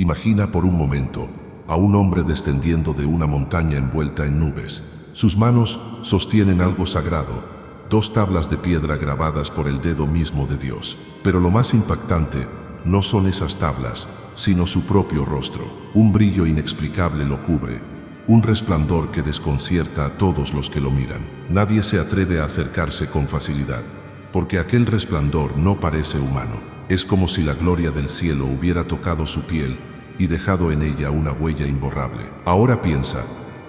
Imagina por un momento a un hombre descendiendo de una montaña envuelta en nubes. Sus manos sostienen algo sagrado, dos tablas de piedra grabadas por el dedo mismo de Dios. Pero lo más impactante no son esas tablas, sino su propio rostro. Un brillo inexplicable lo cubre, un resplandor que desconcierta a todos los que lo miran. Nadie se atreve a acercarse con facilidad, porque aquel resplandor no parece humano. Es como si la gloria del cielo hubiera tocado su piel y dejado en ella una huella imborrable. Ahora piensa,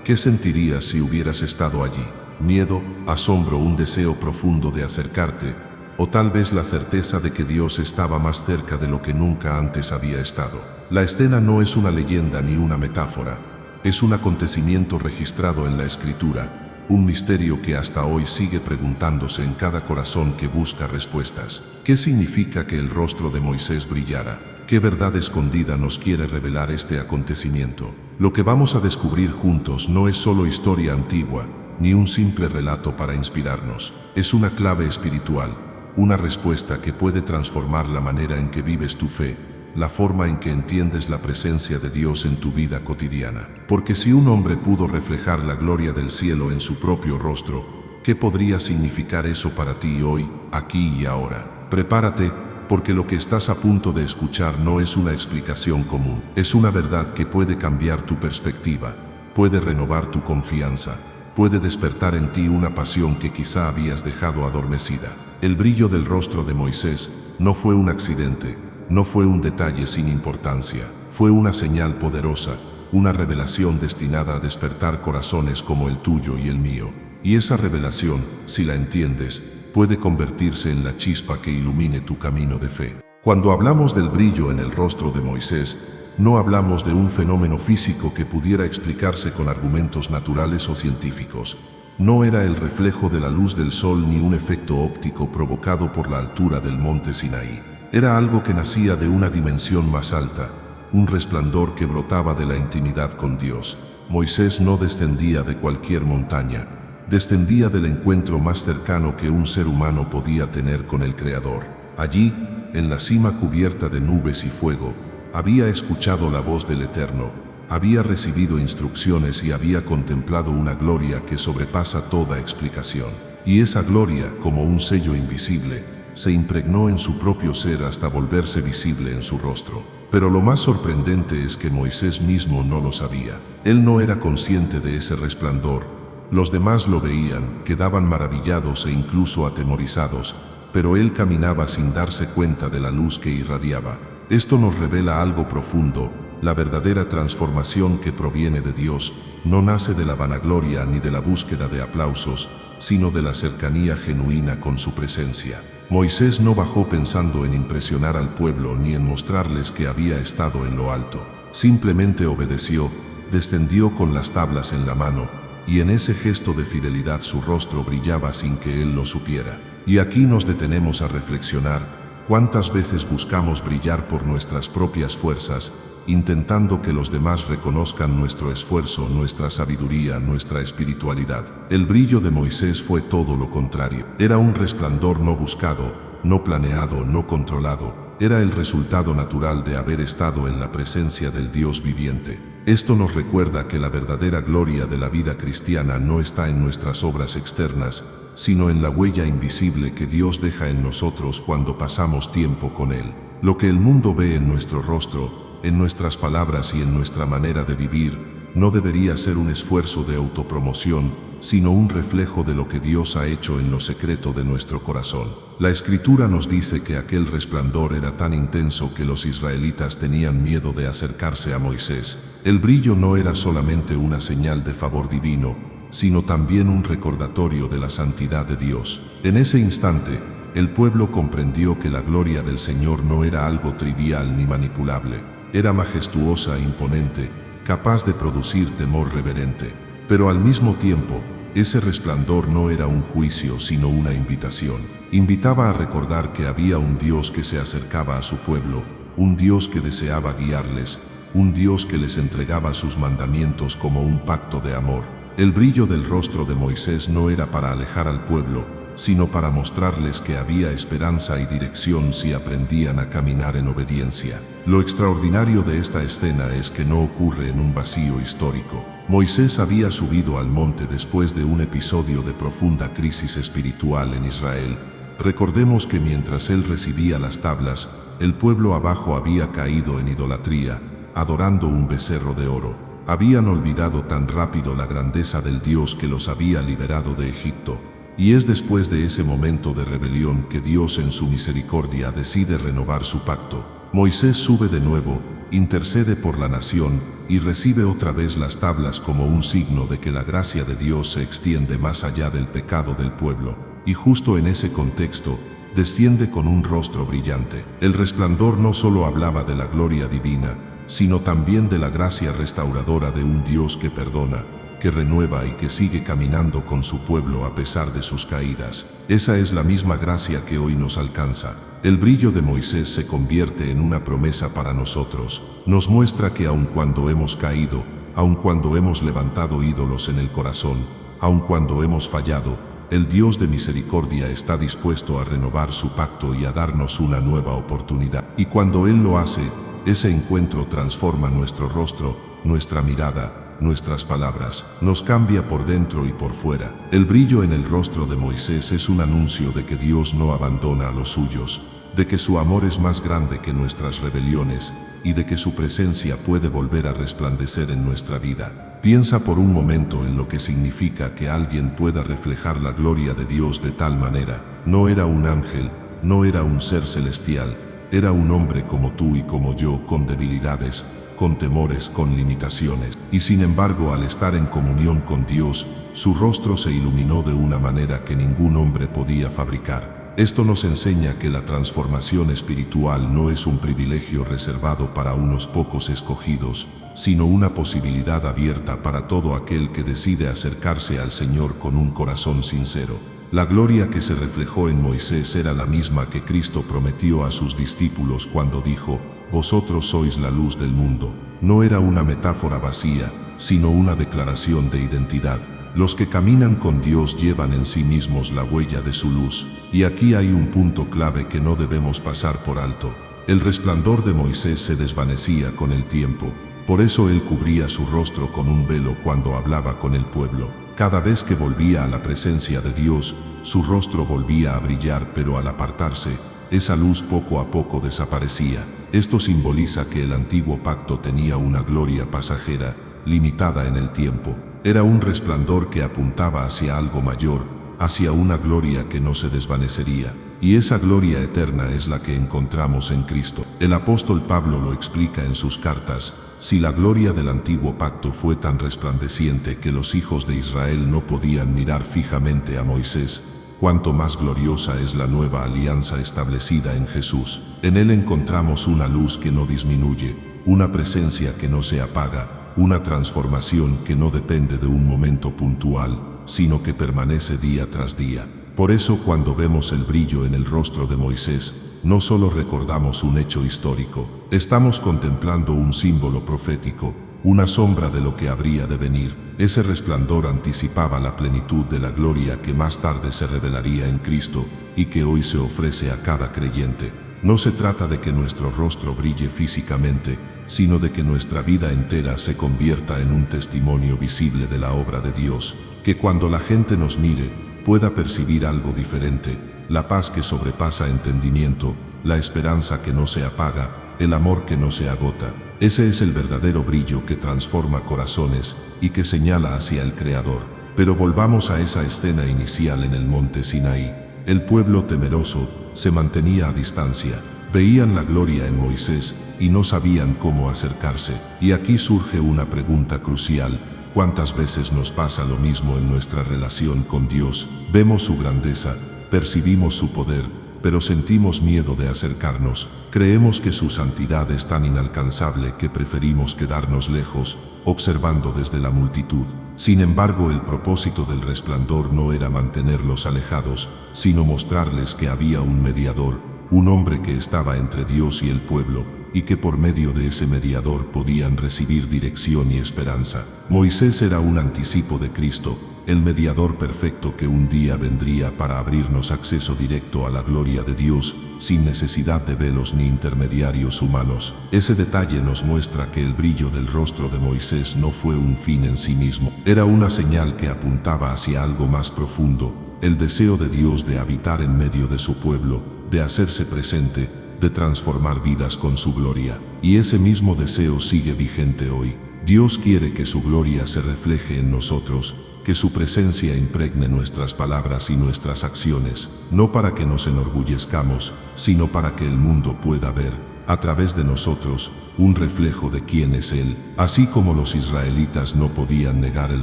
¿qué sentirías si hubieras estado allí? Miedo, asombro, un deseo profundo de acercarte, o tal vez la certeza de que Dios estaba más cerca de lo que nunca antes había estado. La escena no es una leyenda ni una metáfora, es un acontecimiento registrado en la Escritura, un misterio que hasta hoy sigue preguntándose en cada corazón que busca respuestas. ¿Qué significa que el rostro de Moisés brillara? ¿Qué verdad escondida nos quiere revelar este acontecimiento? Lo que vamos a descubrir juntos no es solo historia antigua, ni un simple relato para inspirarnos. Es una clave espiritual, una respuesta que puede transformar la manera en que vives tu fe, la forma en que entiendes la presencia de Dios en tu vida cotidiana. Porque si un hombre pudo reflejar la gloria del cielo en su propio rostro, ¿qué podría significar eso para ti hoy, aquí y ahora? Prepárate, porque lo que estás a punto de escuchar no es una explicación común. Es una verdad que puede cambiar tu perspectiva, puede renovar tu confianza, puede despertar en ti una pasión que quizá habías dejado adormecida. El brillo del rostro de Moisés no fue un accidente, no fue un detalle sin importancia, fue una señal poderosa, una revelación destinada a despertar corazones como el tuyo y el mío. Y esa revelación, si la entiendes, puede convertirse en la chispa que ilumine tu camino de fe. Cuando hablamos del brillo en el rostro de Moisés, no hablamos de un fenómeno físico que pudiera explicarse con argumentos naturales o científicos. No era el reflejo de la luz del sol ni un efecto óptico provocado por la altura del monte Sinaí. Era algo que nacía de una dimensión más alta, un resplandor que brotaba de la intimidad con Dios. Moisés no descendía de cualquier montaña, descendía del encuentro más cercano que un ser humano podía tener con el Creador. Allí, en la cima cubierta de nubes y fuego, había escuchado la voz del Eterno, había recibido instrucciones y había contemplado una gloria que sobrepasa toda explicación. Y esa gloria, como un sello invisible, se impregnó en su propio ser hasta volverse visible en su rostro. Pero lo más sorprendente es que Moisés mismo no lo sabía. Él no era consciente de ese resplandor. Los demás lo veían, quedaban maravillados e incluso atemorizados, pero él caminaba sin darse cuenta de la luz que irradiaba. Esto nos revela algo profundo. La verdadera transformación que proviene de Dios no nace de la vanagloria ni de la búsqueda de aplausos, sino de la cercanía genuina con su presencia. Moisés no bajó pensando en impresionar al pueblo ni en mostrarles que había estado en lo alto. Simplemente obedeció, descendió con las tablas en la mano, y en ese gesto de fidelidad su rostro brillaba sin que él lo supiera. Y aquí nos detenemos a reflexionar. ¿Cuántas veces buscamos brillar por nuestras propias fuerzas, intentando que los demás reconozcan nuestro esfuerzo, nuestra sabiduría, nuestra espiritualidad? El brillo de Moisés fue todo lo contrario. Era un resplandor no buscado, no planeado, no controlado. Era el resultado natural de haber estado en la presencia del Dios viviente. Esto nos recuerda que la verdadera gloria de la vida cristiana no está en nuestras obras externas, sino en la huella invisible que Dios deja en nosotros cuando pasamos tiempo con Él. Lo que el mundo ve en nuestro rostro, en nuestras palabras y en nuestra manera de vivir, no debería ser un esfuerzo de autopromoción, sino un reflejo de lo que Dios ha hecho en lo secreto de nuestro corazón. La Escritura nos dice que aquel resplandor era tan intenso que los israelitas tenían miedo de acercarse a Moisés. El brillo no era solamente una señal de favor divino, sino también un recordatorio de la santidad de Dios. En ese instante, el pueblo comprendió que la gloria del Señor no era algo trivial ni manipulable. Era majestuosa e imponente, capaz de producir temor reverente. Pero al mismo tiempo, ese resplandor no era un juicio sino una invitación. Invitaba a recordar que había un Dios que se acercaba a su pueblo, un Dios que deseaba guiarles, un Dios que les entregaba sus mandamientos como un pacto de amor. El brillo del rostro de Moisés no era para alejar al pueblo, sino para mostrarles que había esperanza y dirección si aprendían a caminar en obediencia. Lo extraordinario de esta escena es que no ocurre en un vacío histórico. Moisés había subido al monte después de un episodio de profunda crisis espiritual en Israel. Recordemos que mientras él recibía las tablas, el pueblo abajo había caído en idolatría, adorando un becerro de oro. Habían olvidado tan rápido la grandeza del Dios que los había liberado de Egipto. Y es después de ese momento de rebelión que Dios en su misericordia decide renovar su pacto. Moisés sube de nuevo, intercede por la nación y recibe otra vez las tablas como un signo de que la gracia de Dios se extiende más allá del pecado del pueblo. Y justo en ese contexto, desciende con un rostro brillante. El resplandor no solo hablaba de la gloria divina, sino también de la gracia restauradora de un Dios que perdona, que renueva y que sigue caminando con su pueblo a pesar de sus caídas. Esa es la misma gracia que hoy nos alcanza. El brillo de Moisés se convierte en una promesa para nosotros. Nos muestra que aun cuando hemos caído, aun cuando hemos levantado ídolos en el corazón, aun cuando hemos fallado, el Dios de misericordia está dispuesto a renovar su pacto y a darnos una nueva oportunidad. Y cuando Él lo hace, ese encuentro transforma nuestro rostro, nuestra mirada, nuestras palabras, nos cambia por dentro y por fuera. El brillo en el rostro de Moisés es un anuncio de que Dios no abandona a los suyos, de que su amor es más grande que nuestras rebeliones y de que su presencia puede volver a resplandecer en nuestra vida. Piensa por un momento en lo que significa que alguien pueda reflejar la gloria de Dios de tal manera. No era un ángel, no era un ser celestial, era un hombre como tú y como yo, con debilidades, con temores, con limitaciones. Y sin embargo, al estar en comunión con Dios, su rostro se iluminó de una manera que ningún hombre podía fabricar. Esto nos enseña que la transformación espiritual no es un privilegio reservado para unos pocos escogidos, sino una posibilidad abierta para todo aquel que decide acercarse al Señor con un corazón sincero. La gloria que se reflejó en Moisés era la misma que Cristo prometió a sus discípulos cuando dijo: «Vosotros sois la luz del mundo». No era una metáfora vacía, sino una declaración de identidad. Los que caminan con Dios llevan en sí mismos la huella de su luz. Y aquí hay un punto clave que no debemos pasar por alto. El resplandor de Moisés se desvanecía con el tiempo. Por eso él cubría su rostro con un velo cuando hablaba con el pueblo. Cada vez que volvía a la presencia de Dios, su rostro volvía a brillar, pero al apartarse, esa luz poco a poco desaparecía. Esto simboliza que el antiguo pacto tenía una gloria pasajera, limitada en el tiempo. Era un resplandor que apuntaba hacia algo mayor, hacia una gloria que no se desvanecería. Y esa gloria eterna es la que encontramos en Cristo. El apóstol Pablo lo explica en sus cartas: si la gloria del antiguo pacto fue tan resplandeciente que los hijos de Israel no podían mirar fijamente a Moisés, cuánto más gloriosa es la nueva alianza establecida en Jesús. En Él encontramos una luz que no disminuye, una presencia que no se apaga, una transformación que no depende de un momento puntual, sino que permanece día tras día. Por eso, cuando vemos el brillo en el rostro de Moisés, no solo recordamos un hecho histórico, estamos contemplando un símbolo profético, una sombra de lo que habría de venir. Ese resplandor anticipaba la plenitud de la gloria que más tarde se revelaría en Cristo y que hoy se ofrece a cada creyente. No se trata de que nuestro rostro brille físicamente, sino de que nuestra vida entera se convierta en un testimonio visible de la obra de Dios, que cuando la gente nos mire, pueda percibir algo diferente, la paz que sobrepasa entendimiento, la esperanza que no se apaga, el amor que no se agota. Ese es el verdadero brillo que transforma corazones y que señala hacia el Creador. Pero volvamos a esa escena inicial en el monte Sinaí. El pueblo temeroso se mantenía a distancia. Veían la gloria en Moisés y no sabían cómo acercarse. Y aquí surge una pregunta crucial: ¿cuántas veces nos pasa lo mismo en nuestra relación con Dios? Vemos su grandeza, percibimos su poder, pero sentimos miedo de acercarnos. Creemos que su santidad es tan inalcanzable que preferimos quedarnos lejos, observando desde la multitud. Sin embargo, el propósito del resplandor no era mantenerlos alejados, sino mostrarles que había un mediador, un hombre que estaba entre Dios y el pueblo, y que por medio de ese mediador podían recibir dirección y esperanza. Moisés era un anticipo de Cristo, el mediador perfecto que un día vendría para abrirnos acceso directo a la gloria de Dios, sin necesidad de velos ni intermediarios humanos. Ese detalle nos muestra que el brillo del rostro de Moisés no fue un fin en sí mismo, era una señal que apuntaba hacia algo más profundo, el deseo de Dios de habitar en medio de su pueblo, de hacerse presente, de transformar vidas con su gloria. Y ese mismo deseo sigue vigente hoy. Dios quiere que su gloria se refleje en nosotros, que su presencia impregne nuestras palabras y nuestras acciones, no para que nos enorgullezcamos, sino para que el mundo pueda ver, a través de nosotros, un reflejo de quién es Él. Así como los israelitas no podían negar el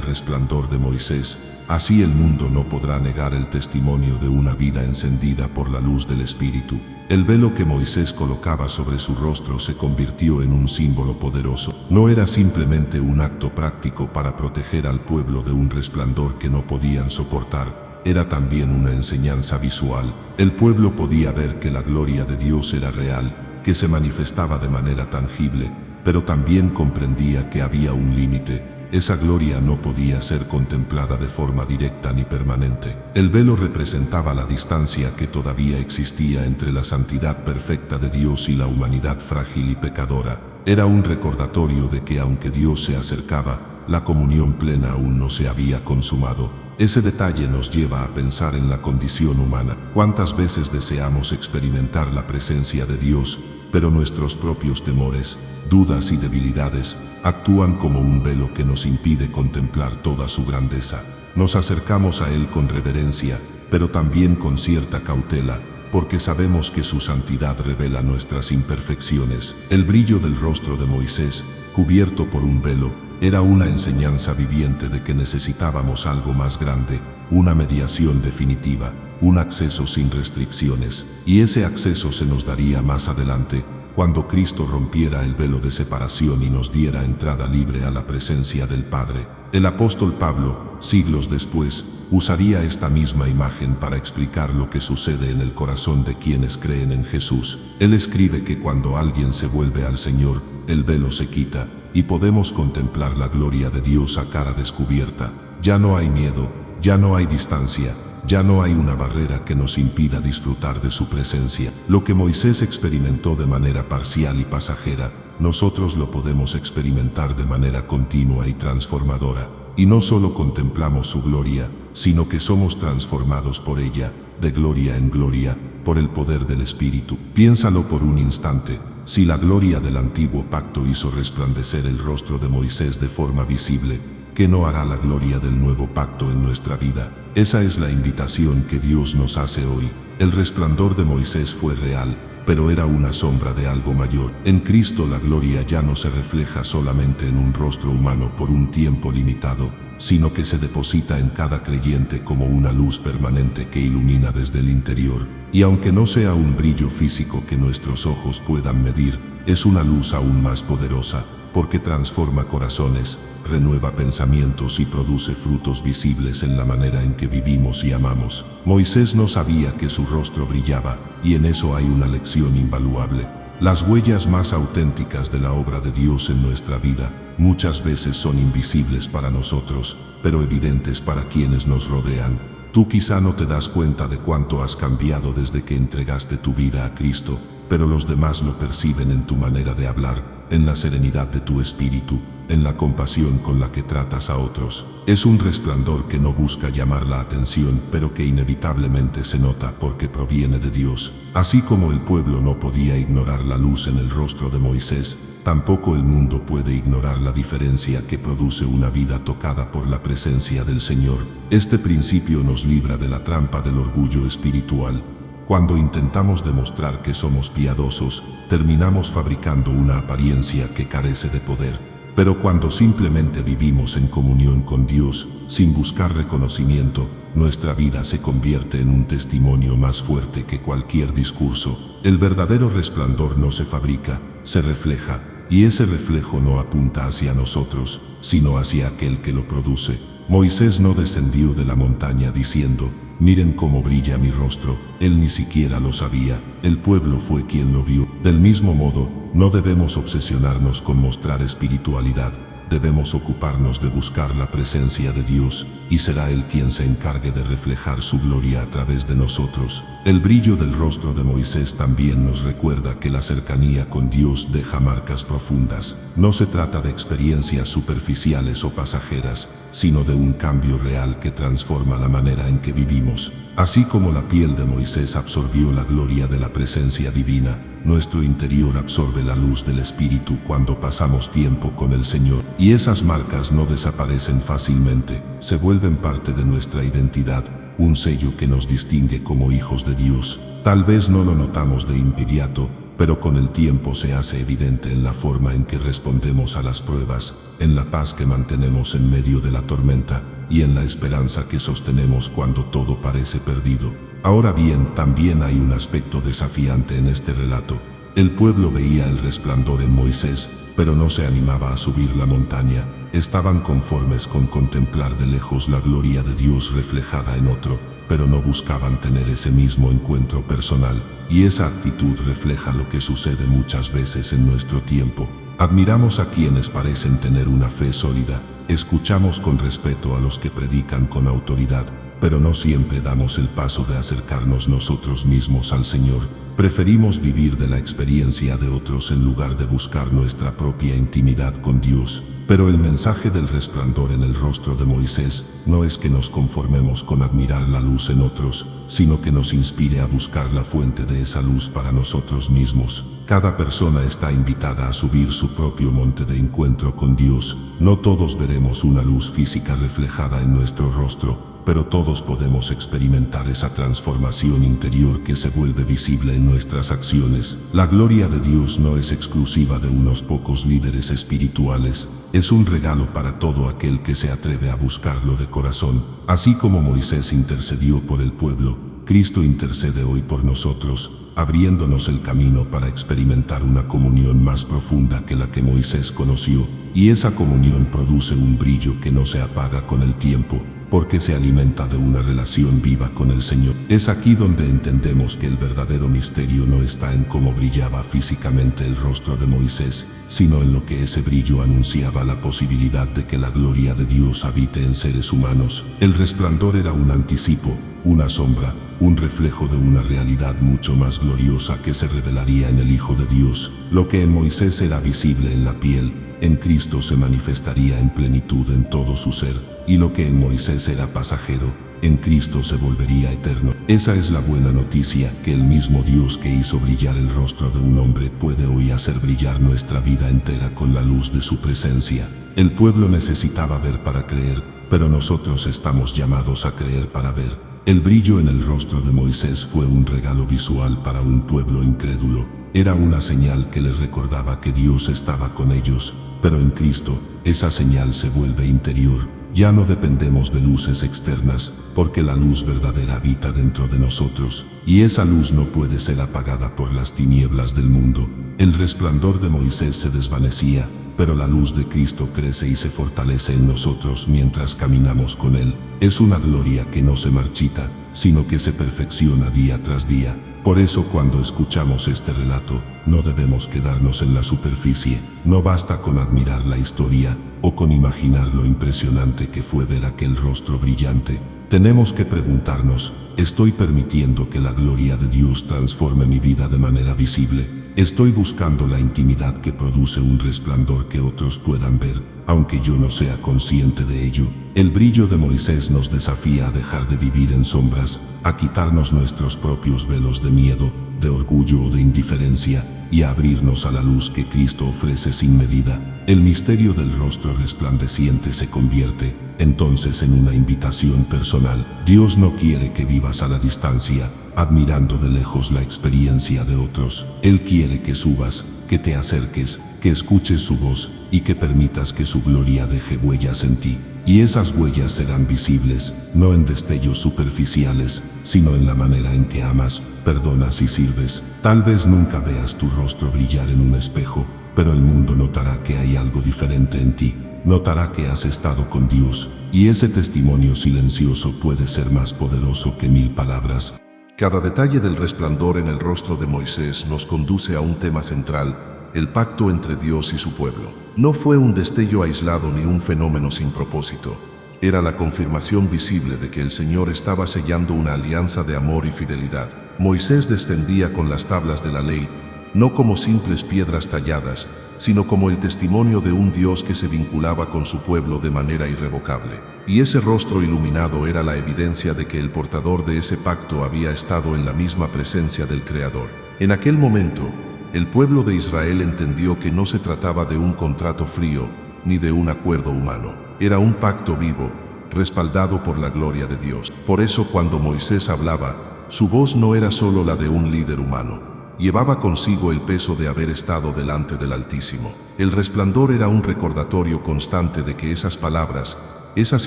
resplandor de Moisés, así el mundo no podrá negar el testimonio de una vida encendida por la luz del Espíritu. El velo que Moisés colocaba sobre su rostro se convirtió en un símbolo poderoso. No era simplemente un acto práctico para proteger al pueblo de un resplandor que no podían soportar, era también una enseñanza visual. El pueblo podía ver que la gloria de Dios era real, que se manifestaba de manera tangible, pero también comprendía que había un límite. Esa gloria no podía ser contemplada de forma directa ni permanente. El velo representaba la distancia que todavía existía entre la santidad perfecta de Dios y la humanidad frágil y pecadora. Era un recordatorio de que aunque Dios se acercaba, la comunión plena aún no se había consumado. Ese detalle nos lleva a pensar en la condición humana. ¿Cuántas veces deseamos experimentar la presencia de Dios, pero nuestros propios temores, dudas y debilidades actúan como un velo que nos impide contemplar toda su grandeza? Nos acercamos a Él con reverencia, pero también con cierta cautela, porque sabemos que su santidad revela nuestras imperfecciones. El brillo del rostro de Moisés, cubierto por un velo, era una enseñanza viviente de que necesitábamos algo más grande, una mediación definitiva, un acceso sin restricciones, y ese acceso se nos daría más adelante, cuando Cristo rompiera el velo de separación y nos diera entrada libre a la presencia del Padre. El apóstol Pablo, siglos después, usaría esta misma imagen para explicar lo que sucede en el corazón de quienes creen en Jesús. Él escribe que cuando alguien se vuelve al Señor, el velo se quita, y podemos contemplar la gloria de Dios a cara descubierta. Ya no hay miedo, ya no hay distancia, ya no hay una barrera que nos impida disfrutar de su presencia. Lo que Moisés experimentó de manera parcial y pasajera, nosotros lo podemos experimentar de manera continua y transformadora. Y no solo contemplamos su gloria, sino que somos transformados por ella, de gloria en gloria, por el poder del Espíritu. Piénsalo por un instante. Si la gloria del antiguo pacto hizo resplandecer el rostro de Moisés de forma visible, ¿qué no hará la gloria del nuevo pacto en nuestra vida? Esa es la invitación que Dios nos hace hoy. El resplandor de Moisés fue real, pero era una sombra de algo mayor. En Cristo la gloria ya no se refleja solamente en un rostro humano por un tiempo limitado, sino que se deposita en cada creyente como una luz permanente que ilumina desde el interior. Y aunque no sea un brillo físico que nuestros ojos puedan medir, es una luz aún más poderosa, porque transforma corazones, renueva pensamientos y produce frutos visibles en la manera en que vivimos y amamos. Moisés no sabía que su rostro brillaba, y en eso hay una lección invaluable. Las huellas más auténticas de la obra de Dios en nuestra vida muchas veces son invisibles para nosotros, pero evidentes para quienes nos rodean. Tú quizá no te das cuenta de cuánto has cambiado desde que entregaste tu vida a Cristo, pero los demás lo perciben en tu manera de hablar, en la serenidad de tu espíritu, en la compasión con la que tratas a otros. Es un resplandor que no busca llamar la atención, pero que inevitablemente se nota porque proviene de Dios. Así como el pueblo no podía ignorar la luz en el rostro de Moisés, tampoco el mundo puede ignorar la diferencia que produce una vida tocada por la presencia del Señor. Este principio nos libra de la trampa del orgullo espiritual. Cuando intentamos demostrar que somos piadosos, terminamos fabricando una apariencia que carece de poder. Pero cuando simplemente vivimos en comunión con Dios, sin buscar reconocimiento, nuestra vida se convierte en un testimonio más fuerte que cualquier discurso. El verdadero resplandor no se fabrica, se refleja, y ese reflejo no apunta hacia nosotros, sino hacia aquel que lo produce. Moisés no descendió de la montaña diciendo: miren cómo brilla mi rostro. Él ni siquiera lo sabía, el pueblo fue quien lo vio. Del mismo modo, no debemos obsesionarnos con mostrar espiritualidad. Debemos ocuparnos de buscar la presencia de Dios, y será Él quien se encargue de reflejar su gloria a través de nosotros. El brillo del rostro de Moisés también nos recuerda que la cercanía con Dios deja marcas profundas. No se trata de experiencias superficiales o pasajeras, sino de un cambio real que transforma la manera en que vivimos. Así como la piel de Moisés absorbió la gloria de la presencia divina, nuestro interior absorbe la luz del Espíritu cuando pasamos tiempo con el Señor. Y esas marcas no desaparecen fácilmente, se vuelven parte de nuestra identidad, un sello que nos distingue como hijos de Dios. Tal vez no lo notamos de inmediato, pero con el tiempo se hace evidente en la forma en que respondemos a las pruebas, en la paz que mantenemos en medio de la tormenta, y en la esperanza que sostenemos cuando todo parece perdido. Ahora bien, también hay un aspecto desafiante en este relato. El pueblo veía el resplandor en Moisés, pero no se animaba a subir la montaña. Estaban conformes con contemplar de lejos la gloria de Dios reflejada en otro, pero no buscaban tener ese mismo encuentro personal. Y esa actitud refleja lo que sucede muchas veces en nuestro tiempo. Admiramos a quienes parecen tener una fe sólida, escuchamos con respeto a los que predican con autoridad, pero no siempre damos el paso de acercarnos nosotros mismos al Señor. Preferimos vivir de la experiencia de otros en lugar de buscar nuestra propia intimidad con Dios. Pero el mensaje del resplandor en el rostro de Moisés no es que nos conformemos con admirar la luz en otros, sino que nos inspire a buscar la fuente de esa luz para nosotros mismos. Cada persona está invitada a subir su propio monte de encuentro con Dios. No todos veremos una luz física reflejada en nuestro rostro, pero todos podemos experimentar esa transformación interior que se vuelve visible en nuestras acciones. La gloria de Dios no es exclusiva de unos pocos líderes espirituales, es un regalo para todo aquel que se atreve a buscarlo de corazón. Así como Moisés intercedió por el pueblo, Cristo intercede hoy por nosotros, abriéndonos el camino para experimentar una comunión más profunda que la que Moisés conoció, y esa comunión produce un brillo que no se apaga con el tiempo, porque se alimenta de una relación viva con el Señor. Es aquí donde entendemos que el verdadero misterio no está en cómo brillaba físicamente el rostro de Moisés, sino en lo que ese brillo anunciaba la posibilidad de que la gloria de Dios habite en seres humanos. El resplandor era un anticipo, una sombra, un reflejo de una realidad mucho más gloriosa que se revelaría en el Hijo de Dios. Lo que en Moisés era visible en la piel, en Cristo se manifestaría en plenitud en todo su ser, y lo que en Moisés era pasajero, en Cristo se volvería eterno. Esa es la buena noticia, que el mismo Dios que hizo brillar el rostro de un hombre puede hoy hacer brillar nuestra vida entera con la luz de su presencia. El pueblo necesitaba ver para creer, pero nosotros estamos llamados a creer para ver. El brillo en el rostro de Moisés fue un regalo visual para un pueblo incrédulo. Era una señal que les recordaba que Dios estaba con ellos, pero en Cristo, esa señal se vuelve interior. Ya no dependemos de luces externas, porque la luz verdadera habita dentro de nosotros, y esa luz no puede ser apagada por las tinieblas del mundo. El resplandor de Moisés se desvanecía, pero la luz de Cristo crece y se fortalece en nosotros mientras caminamos con Él. Es una gloria que no se marchita, sino que se perfecciona día tras día. Por eso cuando escuchamos este relato, no debemos quedarnos en la superficie. No basta con admirar la historia, o con imaginar lo impresionante que fue ver aquel rostro brillante. Tenemos que preguntarnos, ¿estoy permitiendo que la gloria de Dios transforme mi vida de manera visible? ¿Estoy buscando la intimidad que produce un resplandor que otros puedan ver, aunque yo no sea consciente de ello? El brillo de Moisés nos desafía a dejar de vivir en sombras, a quitarnos nuestros propios velos de miedo, de orgullo o de indiferencia, y a abrirnos a la luz que Cristo ofrece sin medida. El misterio del rostro resplandeciente se convierte, entonces, en una invitación personal. Dios no quiere que vivas a la distancia, admirando de lejos la experiencia de otros. Él quiere que subas, que te acerques, que escuches su voz, y que permitas que su gloria deje huellas en ti. Y esas huellas serán visibles, no en destellos superficiales, sino en la manera en que amas, perdonas y sirves. Tal vez nunca veas tu rostro brillar en un espejo, pero el mundo notará que hay algo diferente en ti. Notará que has estado con Dios, y ese testimonio silencioso puede ser más poderoso que 1000 palabras. Cada detalle del resplandor en el rostro de Moisés nos conduce a un tema central: el pacto entre Dios y su pueblo. No fue un destello aislado ni un fenómeno sin propósito. Era la confirmación visible de que el Señor estaba sellando una alianza de amor y fidelidad. Moisés descendía con las tablas de la ley, no como simples piedras talladas, sino como el testimonio de un Dios que se vinculaba con su pueblo de manera irrevocable. Y ese rostro iluminado era la evidencia de que el portador de ese pacto había estado en la misma presencia del Creador. En aquel momento, el pueblo de Israel entendió que no se trataba de un contrato frío, ni de un acuerdo humano. Era un pacto vivo, respaldado por la gloria de Dios. Por eso, cuando Moisés hablaba, su voz no era solo la de un líder humano. Llevaba consigo el peso de haber estado delante del Altísimo. El resplandor era un recordatorio constante de que esas palabras, esas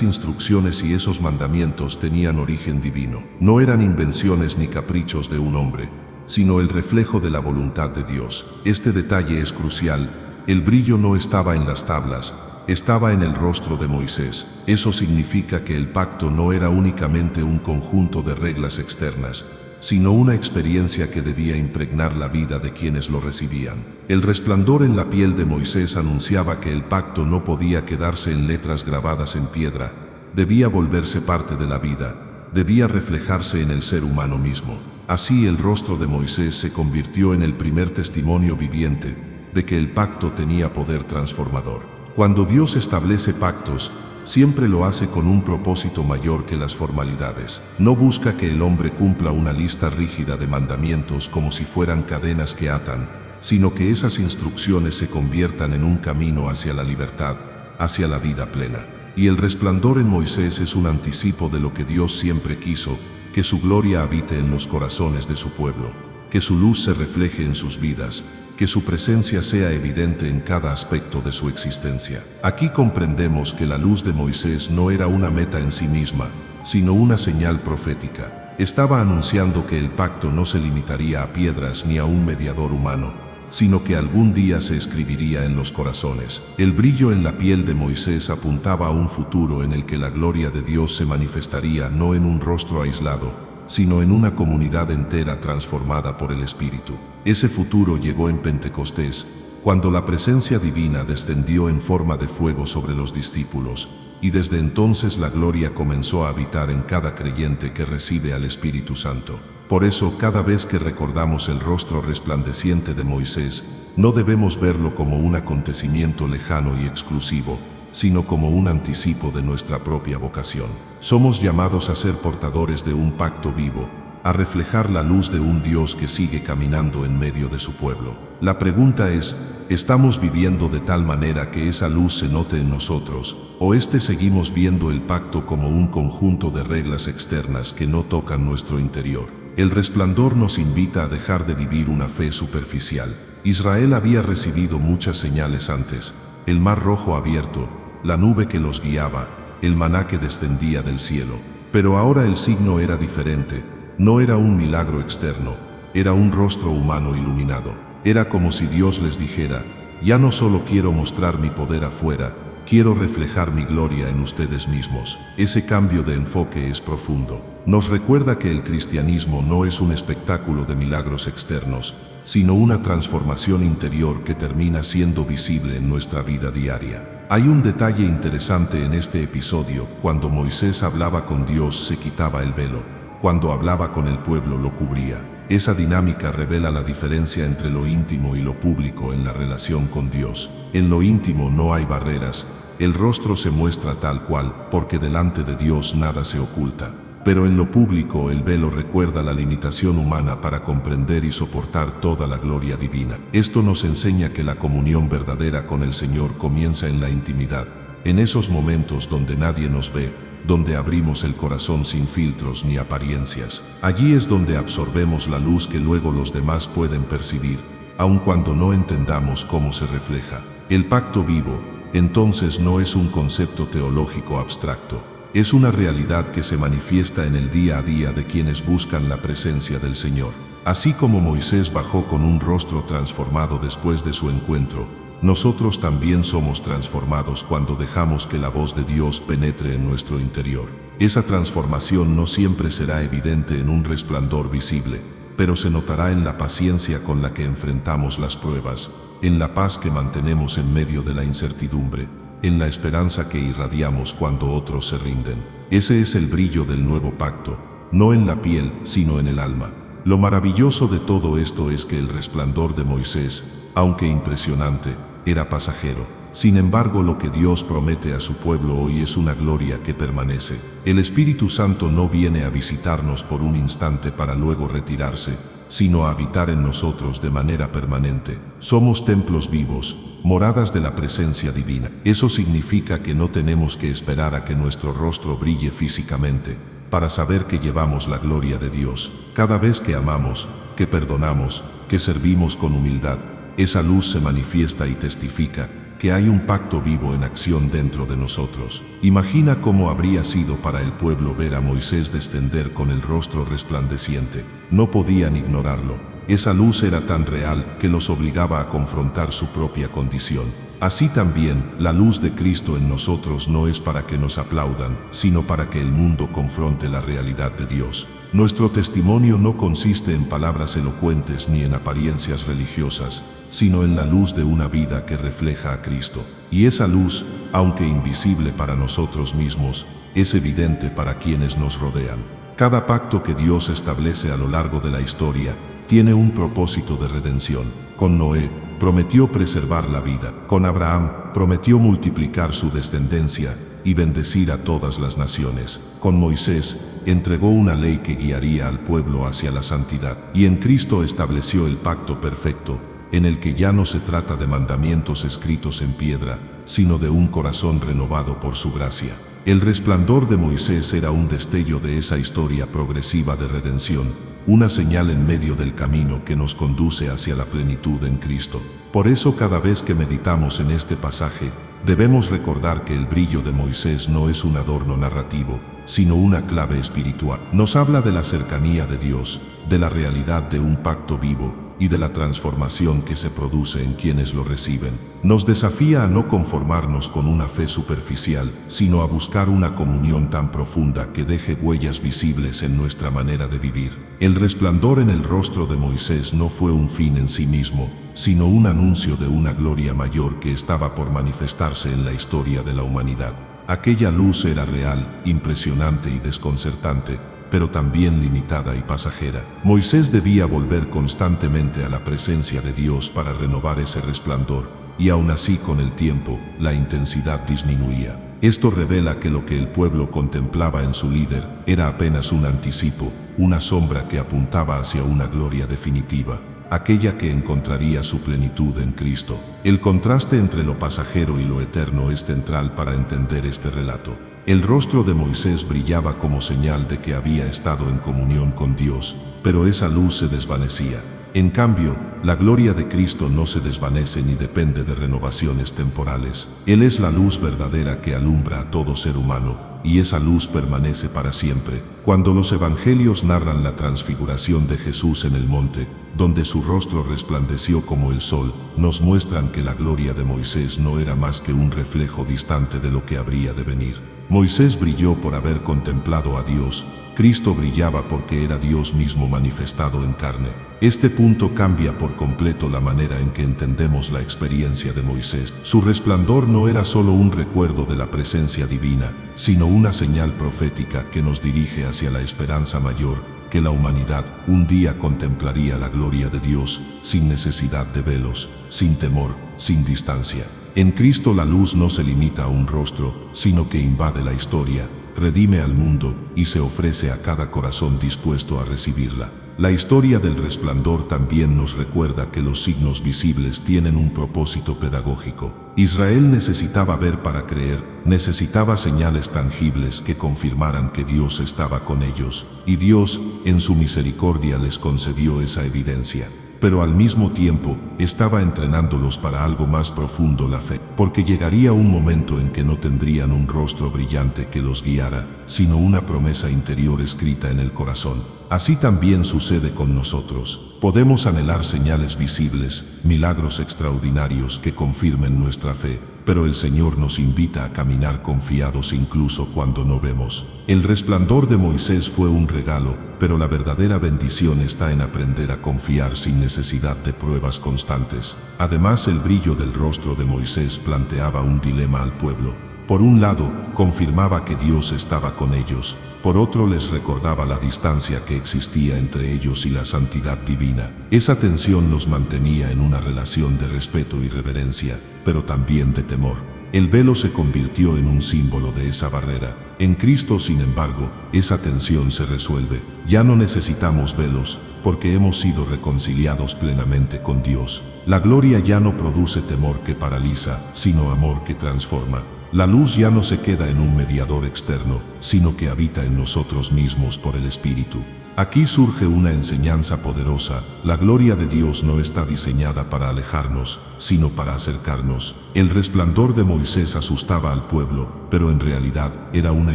instrucciones y esos mandamientos tenían origen divino. No eran invenciones ni caprichos de un hombre, sino el reflejo de la voluntad de Dios. Este detalle es crucial. El brillo no estaba en las tablas, estaba en el rostro de Moisés. Eso significa que el pacto no era únicamente un conjunto de reglas externas, sino una experiencia que debía impregnar la vida de quienes lo recibían. El resplandor en la piel de Moisés anunciaba que el pacto no podía quedarse en letras grabadas en piedra, debía volverse parte de la vida, debía reflejarse en el ser humano mismo. Así el rostro de Moisés se convirtió en el primer testimonio viviente de que el pacto tenía poder transformador. Cuando Dios establece pactos, siempre lo hace con un propósito mayor que las formalidades. No busca que el hombre cumpla una lista rígida de mandamientos como si fueran cadenas que atan, sino que esas instrucciones se conviertan en un camino hacia la libertad, hacia la vida plena. Y el resplandor en Moisés es un anticipo de lo que Dios siempre quiso: que su gloria habite en los corazones de su pueblo, que su luz se refleje en sus vidas, que su presencia sea evidente en cada aspecto de su existencia. Aquí comprendemos que la luz de Moisés no era una meta en sí misma, sino una señal profética. Estaba anunciando que el pacto no se limitaría a piedras ni a un mediador humano, sino que algún día se escribiría en los corazones. El brillo en la piel de Moisés apuntaba a un futuro en el que la gloria de Dios se manifestaría no en un rostro aislado, sino en una comunidad entera transformada por el Espíritu. Ese futuro llegó en Pentecostés, cuando la presencia divina descendió en forma de fuego sobre los discípulos, y desde entonces la gloria comenzó a habitar en cada creyente que recibe al Espíritu Santo. Por eso, cada vez que recordamos el rostro resplandeciente de Moisés, no debemos verlo como un acontecimiento lejano y exclusivo, sino como un anticipo de nuestra propia vocación. Somos llamados a ser portadores de un pacto vivo, a reflejar la luz de un Dios que sigue caminando en medio de su pueblo. La pregunta es, ¿estamos viviendo de tal manera que esa luz se note en nosotros, o seguimos viendo el pacto como un conjunto de reglas externas que no tocan nuestro interior? El resplandor nos invita a dejar de vivir una fe superficial. Israel había recibido muchas señales antes: el mar rojo abierto, la nube que los guiaba, el maná que descendía del cielo. Pero ahora el signo era diferente. No era un milagro externo, era un rostro humano iluminado. Era como si Dios les dijera: ya no solo quiero mostrar mi poder afuera, quiero reflejar mi gloria en ustedes mismos. Ese cambio de enfoque es profundo. Nos recuerda que el cristianismo no es un espectáculo de milagros externos, sino una transformación interior que termina siendo visible en nuestra vida diaria. Hay un detalle interesante en este episodio: cuando Moisés hablaba con Dios se quitaba el velo, cuando hablaba con el pueblo lo cubría. Esa dinámica revela la diferencia entre lo íntimo y lo público en la relación con Dios. En lo íntimo no hay barreras, el rostro se muestra tal cual, porque delante de Dios nada se oculta. Pero en lo público el velo recuerda la limitación humana para comprender y soportar toda la gloria divina. Esto nos enseña que la comunión verdadera con el Señor comienza en la intimidad, en esos momentos donde nadie nos ve, donde abrimos el corazón sin filtros ni apariencias. Allí es donde absorbemos la luz que luego los demás pueden percibir, aun cuando no entendamos cómo se refleja. El pacto vivo, entonces, no es un concepto teológico abstracto. Es una realidad que se manifiesta en el día a día de quienes buscan la presencia del Señor. Así como Moisés bajó con un rostro transformado después de su encuentro, nosotros también somos transformados cuando dejamos que la voz de Dios penetre en nuestro interior. Esa transformación no siempre será evidente en un resplandor visible, pero se notará en la paciencia con la que enfrentamos las pruebas, en la paz que mantenemos en medio de la incertidumbre, en la esperanza que irradiamos cuando otros se rinden. Ese es el brillo del nuevo pacto, no en la piel, sino en el alma. Lo maravilloso de todo esto es que el resplandor de Moisés, aunque impresionante, era pasajero. Sin embargo, lo que Dios promete a su pueblo hoy es una gloria que permanece. El Espíritu Santo no viene a visitarnos por un instante para luego retirarse, sino a habitar en nosotros de manera permanente. Somos templos vivos, moradas de la presencia divina. Eso significa que no tenemos que esperar a que nuestro rostro brille físicamente para saber que llevamos la gloria de Dios. Cada vez que amamos, que perdonamos, que servimos con humildad, esa luz se manifiesta y testifica que hay un pacto vivo en acción dentro de nosotros. Imagina cómo habría sido para el pueblo ver a Moisés descender con el rostro resplandeciente. No podían ignorarlo. Esa luz era tan real que los obligaba a confrontar su propia condición. Así también, la luz de Cristo en nosotros no es para que nos aplaudan, sino para que el mundo confronte la realidad de Dios. Nuestro testimonio no consiste en palabras elocuentes ni en apariencias religiosas, sino en la luz de una vida que refleja a Cristo. Y esa luz, aunque invisible para nosotros mismos, es evidente para quienes nos rodean. Cada pacto que Dios establece a lo largo de la historia tiene un propósito de redención. Con Noé, prometió preservar la vida. Con Abraham, prometió multiplicar su descendencia y bendecir a todas las naciones. Con Moisés, entregó una ley que guiaría al pueblo hacia la santidad. Y en Cristo estableció el pacto perfecto, en el que ya no se trata de mandamientos escritos en piedra, sino de un corazón renovado por su gracia. El resplandor de Moisés era un destello de esa historia progresiva de redención, una señal en medio del camino que nos conduce hacia la plenitud en Cristo. Por eso cada vez que meditamos en este pasaje, debemos recordar que el brillo de Moisés no es un adorno narrativo, sino una clave espiritual. Nos habla de la cercanía de Dios, de la realidad de un pacto vivo, y de la transformación que se produce en quienes lo reciben. Nos desafía a no conformarnos con una fe superficial, sino a buscar una comunión tan profunda que deje huellas visibles en nuestra manera de vivir. El resplandor en el rostro de Moisés no fue un fin en sí mismo, sino un anuncio de una gloria mayor que estaba por manifestarse en la historia de la humanidad. Aquella luz era real, impresionante y desconcertante, pero también limitada y pasajera. Moisés debía volver constantemente a la presencia de Dios para renovar ese resplandor, y aún así con el tiempo, la intensidad disminuía. Esto revela que lo que el pueblo contemplaba en su líder era apenas un anticipo, una sombra que apuntaba hacia una gloria definitiva, aquella que encontraría su plenitud en Cristo. El contraste entre lo pasajero y lo eterno es central para entender este relato. El rostro de Moisés brillaba como señal de que había estado en comunión con Dios, pero esa luz se desvanecía. En cambio, la gloria de Cristo no se desvanece ni depende de renovaciones temporales. Él es la luz verdadera que alumbra a todo ser humano, y esa luz permanece para siempre. Cuando los evangelios narran la transfiguración de Jesús en el monte, donde su rostro resplandeció como el sol, nos muestran que la gloria de Moisés no era más que un reflejo distante de lo que habría de venir. Moisés brilló por haber contemplado a Dios, Cristo brillaba porque era Dios mismo manifestado en carne. Este punto cambia por completo la manera en que entendemos la experiencia de Moisés. Su resplandor no era solo un recuerdo de la presencia divina, sino una señal profética que nos dirige hacia la esperanza mayor, que la humanidad un día contemplaría la gloria de Dios, sin necesidad de velos, sin temor, sin distancia. En Cristo la luz no se limita a un rostro, sino que invade la historia, redime al mundo y se ofrece a cada corazón dispuesto a recibirla. La historia del resplandor también nos recuerda que los signos visibles tienen un propósito pedagógico. Israel necesitaba ver para creer, necesitaba señales tangibles que confirmaran que Dios estaba con ellos, y Dios, en su misericordia, les concedió esa evidencia. pero al mismo tiempo estaba entrenándolos para algo más profundo, la fe, porque llegaría un momento en que no tendrían un rostro brillante que los guiara, sino una promesa interior escrita en el corazón. Así también sucede con nosotros. Podemos anhelar señales visibles, milagros extraordinarios que confirmen nuestra fe, pero el Señor nos invita a caminar confiados incluso cuando no vemos. El resplandor de Moisés fue un regalo, pero la verdadera bendición está en aprender a confiar sin necesidad de pruebas constantes. Además, el brillo del rostro de Moisés planteaba un dilema al pueblo. Por un lado, confirmaba que Dios estaba con ellos. Por otro, les recordaba la distancia que existía entre ellos y la santidad divina. Esa tensión los mantenía en una relación de respeto y reverencia, pero también de temor. El velo se convirtió en un símbolo de esa barrera. En Cristo, sin embargo, esa tensión se resuelve. Ya no necesitamos velos, porque hemos sido reconciliados plenamente con Dios. La gloria ya no produce temor que paraliza, sino amor que transforma. La luz ya no se queda en un mediador externo, sino que habita en nosotros mismos por el Espíritu. Aquí surge una enseñanza poderosa. La gloria de Dios no está diseñada para alejarnos, sino para acercarnos. El resplandor de Moisés asustaba al pueblo, pero en realidad era una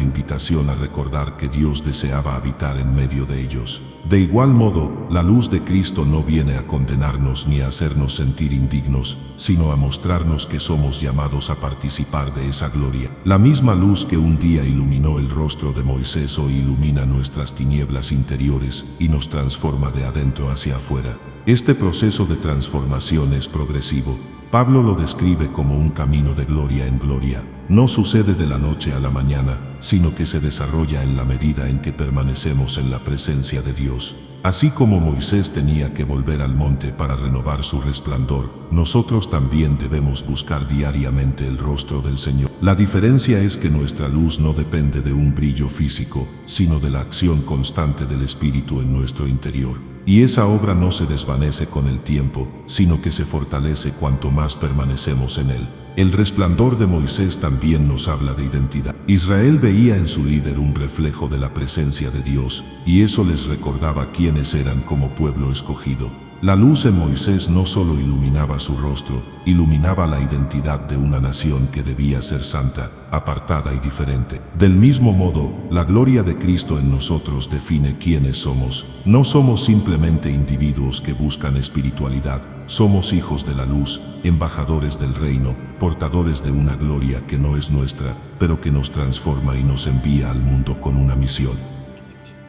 invitación a recordar que Dios deseaba habitar en medio de ellos. De igual modo, la luz de Cristo no viene a condenarnos ni a hacernos sentir indignos, sino a mostrarnos que somos llamados a participar de esa gloria. La misma luz que un día iluminó el rostro de Moisés hoy ilumina nuestras tinieblas interiores y nos transforma de adentro hacia afuera. Este proceso de transformación es progresivo. Pablo lo describe como un camino de gloria en gloria. No sucede de la noche a la mañana, sino que se desarrolla en la medida en que permanecemos en la presencia de Dios. Así como Moisés tenía que volver al monte para renovar su resplandor, nosotros también debemos buscar diariamente el rostro del Señor. La diferencia es que nuestra luz no depende de un brillo físico, sino de la acción constante del Espíritu en nuestro interior. Y esa obra no se desvanece con el tiempo, sino que se fortalece cuanto más permanecemos en él. El resplandor de Moisés también nos habla de identidad. Israel veía en su líder un reflejo de la presencia de Dios, y eso les recordaba quiénes eran como pueblo escogido. La luz en Moisés no solo iluminaba su rostro, iluminaba la identidad de una nación que debía ser santa, apartada y diferente. Del mismo modo, la gloria de Cristo en nosotros define quiénes somos. No somos simplemente individuos que buscan espiritualidad, somos hijos de la luz, embajadores del reino, portadores de una gloria que no es nuestra, pero que nos transforma y nos envía al mundo con una misión.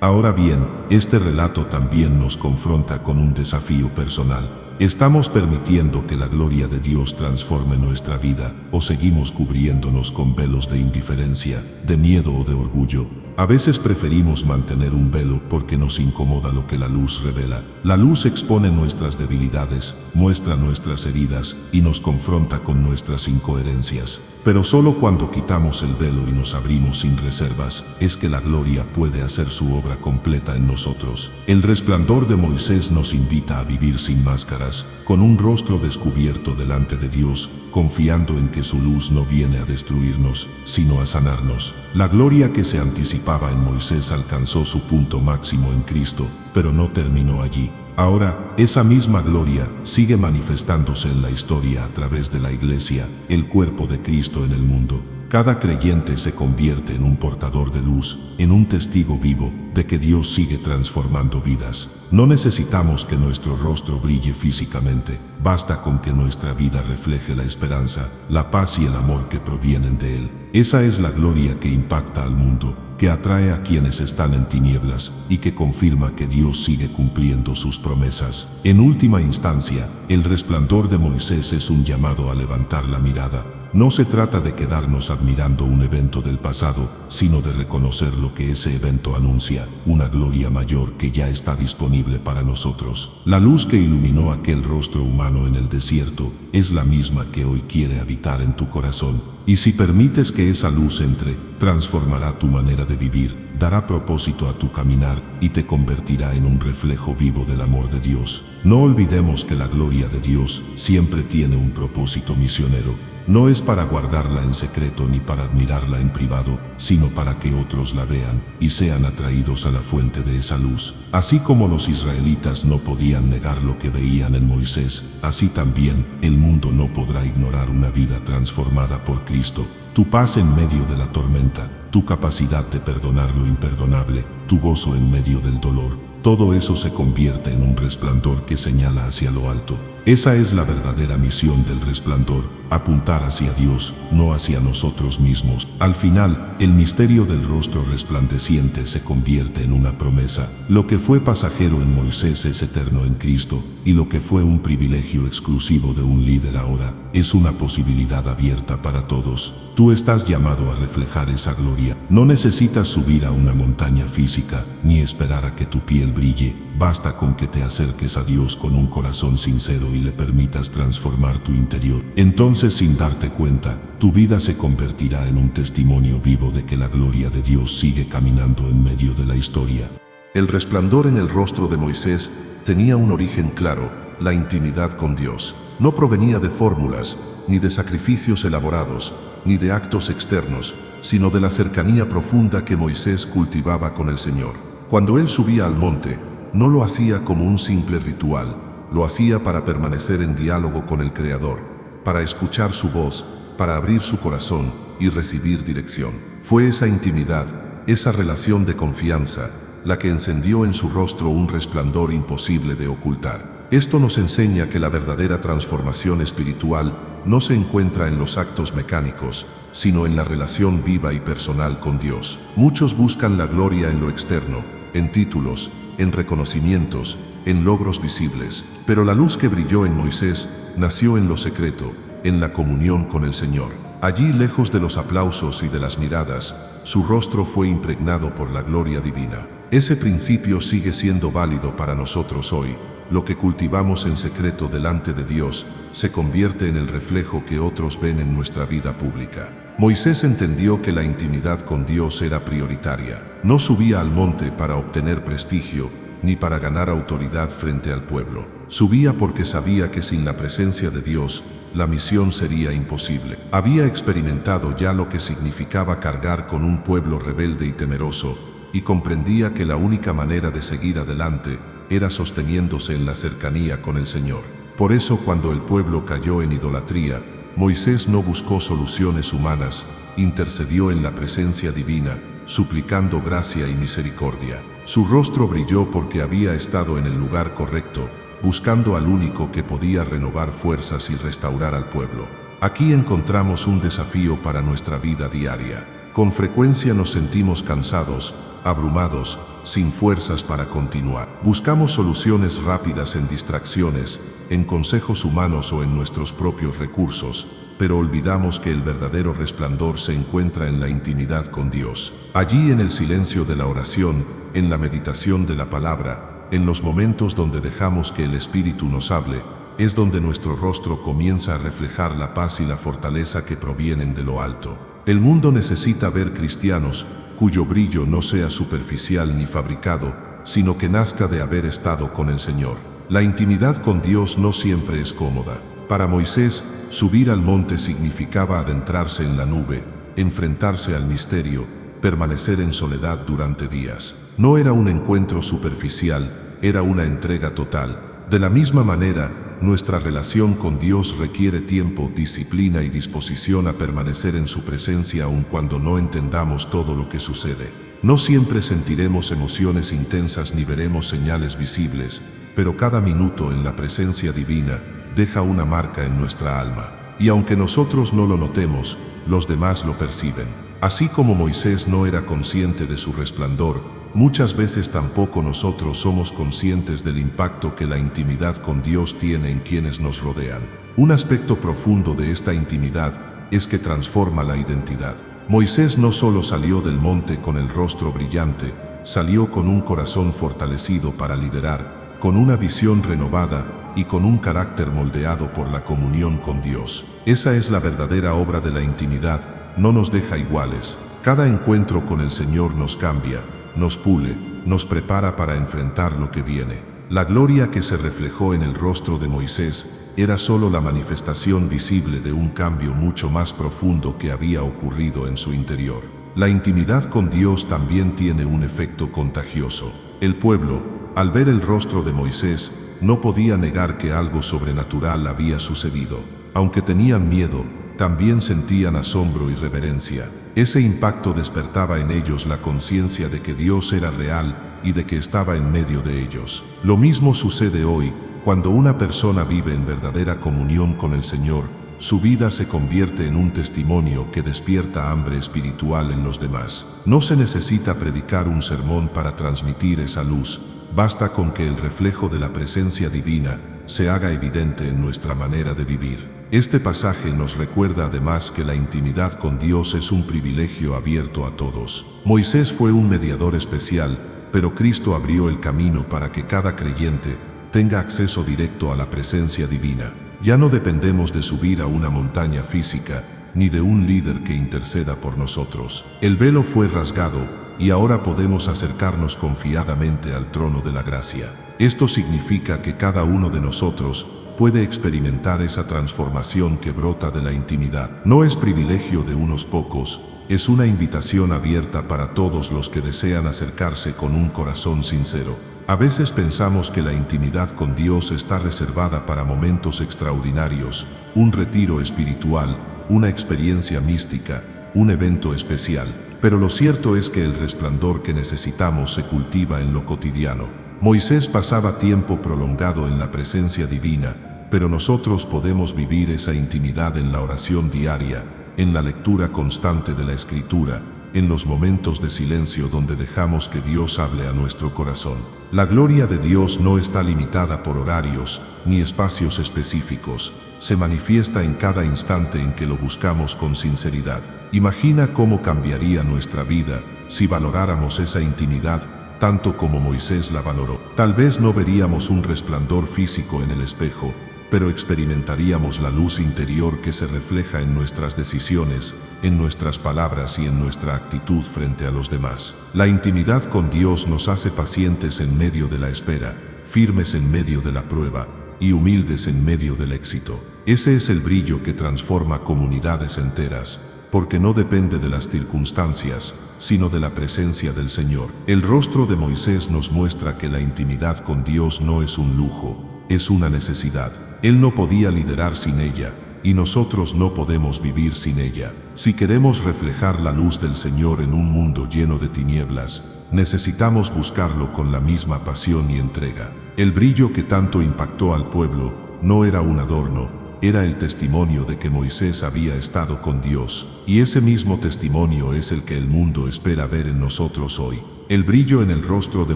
Ahora bien, este relato también nos confronta con un desafío personal. ¿Estamos permitiendo que la gloria de Dios transforme nuestra vida, o seguimos cubriéndonos con velos de indiferencia, de miedo o de orgullo? A veces preferimos mantener un velo porque nos incomoda lo que la luz revela. La luz expone nuestras debilidades, muestra nuestras heridas y nos confronta con nuestras incoherencias. Pero solo cuando quitamos el velo y nos abrimos sin reservas, es que la gloria puede hacer su obra completa en nosotros. El resplandor de Moisés nos invita a vivir sin máscaras, con un rostro descubierto delante de Dios, confiando en que su luz no viene a destruirnos, sino a sanarnos. La gloria que se anticipaba en Moisés alcanzó su punto máximo en Cristo, pero no terminó allí. Ahora, esa misma gloria sigue manifestándose en la historia a través de la Iglesia, el cuerpo de Cristo en el mundo. Cada creyente se convierte en un portador de luz, en un testigo vivo de que Dios sigue transformando vidas. No necesitamos que nuestro rostro brille físicamente, basta con que nuestra vida refleje la esperanza, la paz y el amor que provienen de Él. Esa es la gloria que impacta al mundo, que atrae a quienes están en tinieblas y que confirma que Dios sigue cumpliendo sus promesas. En última instancia, el resplandor de Moisés es un llamado a levantar la mirada. No se trata de quedarnos admirando un evento del pasado, sino de reconocer lo que ese evento anuncia, una gloria mayor que ya está disponible para nosotros. La luz que iluminó aquel rostro humano en el desierto es la misma que hoy quiere habitar en tu corazón. Y si permites que esa luz entre, transformará tu manera de vivir, dará propósito a tu caminar y te convertirá en un reflejo vivo del amor de Dios. No olvidemos que la gloria de Dios siempre tiene un propósito misionero. No es para guardarla en secreto ni para admirarla en privado, sino para que otros la vean y sean atraídos a la fuente de esa luz. Así como los israelitas no podían negar lo que veían en Moisés, así también el mundo no podrá ignorar una vida transformada por Cristo. Tu paz en medio de la tormenta, tu capacidad de perdonar lo imperdonable, tu gozo en medio del dolor, todo eso se convierte en un resplandor que señala hacia lo alto. Esa es la verdadera misión del resplandor, apuntar hacia Dios, no hacia nosotros mismos. Al final, el misterio del rostro resplandeciente se convierte en una promesa. Lo que fue pasajero en Moisés es eterno en Cristo, y lo que fue un privilegio exclusivo de un líder ahora, es una posibilidad abierta para todos. Tú estás llamado a reflejar esa gloria. No necesitas subir a una montaña física, ni esperar a que tu piel brille. Basta con que te acerques a Dios con un corazón sincero y le permitas transformar tu interior. Entonces, sin darte cuenta, tu vida se convertirá en un testimonio vivo de que la gloria de Dios sigue caminando en medio de la historia. El resplandor en el rostro de Moisés tenía un origen claro, la intimidad con Dios. No provenía de fórmulas, ni de sacrificios elaborados, ni de actos externos, sino de la cercanía profunda que Moisés cultivaba con el Señor. Cuando él subía al monte, no lo hacía como un simple ritual, lo hacía para permanecer en diálogo con el Creador, para escuchar su voz, para abrir su corazón y recibir dirección. Fue esa intimidad, esa relación de confianza, la que encendió en su rostro un resplandor imposible de ocultar. Esto nos enseña que la verdadera transformación espiritual no se encuentra en los actos mecánicos, sino en la relación viva y personal con Dios. Muchos buscan la gloria en lo externo, en títulos, en reconocimientos, en logros visibles, pero la luz que brilló en Moisés nació en lo secreto, en la comunión con el Señor. Allí, lejos de los aplausos y de las miradas, su rostro fue impregnado por la gloria divina. Ese principio sigue siendo válido para nosotros hoy. Lo que cultivamos en secreto delante de Dios se convierte en el reflejo que otros ven en nuestra vida pública. Moisés entendió que la intimidad con Dios era prioritaria. No subía al monte para obtener prestigio, ni para ganar autoridad frente al pueblo. Subía porque sabía que sin la presencia de Dios, la misión sería imposible. Había experimentado ya lo que significaba cargar con un pueblo rebelde y temeroso, y comprendía que la única manera de seguir adelante era sosteniéndose en la cercanía con el Señor. Por eso, cuando el pueblo cayó en idolatría, Moisés no buscó soluciones humanas, intercedió en la presencia divina, suplicando gracia y misericordia. Su rostro brilló porque había estado en el lugar correcto, buscando al único que podía renovar fuerzas y restaurar al pueblo. Aquí encontramos un desafío para nuestra vida diaria. Con frecuencia nos sentimos cansados, abrumados, sin fuerzas para continuar. Buscamos soluciones rápidas en distracciones, en consejos humanos o en nuestros propios recursos, pero olvidamos que el verdadero resplandor se encuentra en la intimidad con Dios. Allí, en el silencio de la oración, en la meditación de la palabra, en los momentos donde dejamos que el Espíritu nos hable, es donde nuestro rostro comienza a reflejar la paz y la fortaleza que provienen de lo alto. El mundo necesita ver cristianos cuyo brillo no sea superficial ni fabricado, sino que nazca de haber estado con el Señor. La intimidad con Dios no siempre es cómoda. Para Moisés, subir al monte significaba adentrarse en la nube, enfrentarse al misterio, permanecer en soledad durante días. No era un encuentro superficial, era una entrega total. De la misma manera, nuestra relación con Dios requiere tiempo, disciplina y disposición a permanecer en su presencia aun cuando no entendamos todo lo que sucede. No siempre sentiremos emociones intensas ni veremos señales visibles, pero cada minuto en la presencia divina deja una marca en nuestra alma. Y aunque nosotros no lo notemos, los demás lo perciben. Así como Moisés no era consciente de su resplandor, muchas veces tampoco nosotros somos conscientes del impacto que la intimidad con Dios tiene en quienes nos rodean. Un aspecto profundo de esta intimidad es que transforma la identidad. Moisés no solo salió del monte con el rostro brillante, salió con un corazón fortalecido para liderar, con una visión renovada y con un carácter moldeado por la comunión con Dios. Esa es la verdadera obra de la intimidad, no nos deja iguales. Cada encuentro con el Señor nos cambia, nos pule, nos prepara para enfrentar lo que viene. La gloria que se reflejó en el rostro de Moisés era solo la manifestación visible de un cambio mucho más profundo que había ocurrido en su interior. La intimidad con Dios también tiene un efecto contagioso. El pueblo, al ver el rostro de Moisés, no podía negar que algo sobrenatural había sucedido. Aunque tenían miedo, también sentían asombro y reverencia. Ese impacto despertaba en ellos la conciencia de que Dios era real y de que estaba en medio de ellos. Lo mismo sucede hoy, cuando una persona vive en verdadera comunión con el Señor. Su vida se convierte en un testimonio que despierta hambre espiritual en los demás. No se necesita predicar un sermón para transmitir esa luz, basta con que el reflejo de la presencia divina se haga evidente en nuestra manera de vivir. Este pasaje nos recuerda además que la intimidad con Dios es un privilegio abierto a todos. Moisés fue un mediador especial, pero Cristo abrió el camino para que cada creyente tenga acceso directo a la presencia divina. Ya no dependemos de subir a una montaña física, ni de un líder que interceda por nosotros. El velo fue rasgado, y ahora podemos acercarnos confiadamente al trono de la gracia. Esto significa que cada uno de nosotros puede experimentar esa transformación que brota de la intimidad. No es privilegio de unos pocos, es una invitación abierta para todos los que desean acercarse con un corazón sincero. A veces pensamos que la intimidad con Dios está reservada para momentos extraordinarios, un retiro espiritual, una experiencia mística, un evento especial. Pero lo cierto es que el resplandor que necesitamos se cultiva en lo cotidiano. Moisés pasaba tiempo prolongado en la presencia divina, pero nosotros podemos vivir esa intimidad en la oración diaria, en la lectura constante de la Escritura, en los momentos de silencio donde dejamos que Dios hable a nuestro corazón. La gloria de Dios no está limitada por horarios ni espacios específicos, se manifiesta en cada instante en que lo buscamos con sinceridad. Imagina cómo cambiaría nuestra vida si valoráramos esa intimidad tanto como Moisés la valoró. Tal vez no veríamos un resplandor físico en el espejo, pero experimentaríamos la luz interior que se refleja en nuestras decisiones, en nuestras palabras y en nuestra actitud frente a los demás. La intimidad con Dios nos hace pacientes en medio de la espera, firmes en medio de la prueba y humildes en medio del éxito. Ese es el brillo que transforma comunidades enteras, porque no depende de las circunstancias, sino de la presencia del Señor. El rostro de Moisés nos muestra que la intimidad con Dios no es un lujo, es una necesidad. Él no podía liderar sin ella, y nosotros no podemos vivir sin ella. Si queremos reflejar la luz del Señor en un mundo lleno de tinieblas, necesitamos buscarlo con la misma pasión y entrega. El brillo que tanto impactó al pueblo no era un adorno, era el testimonio de que Moisés había estado con Dios, y ese mismo testimonio es el que el mundo espera ver en nosotros hoy. El brillo en el rostro de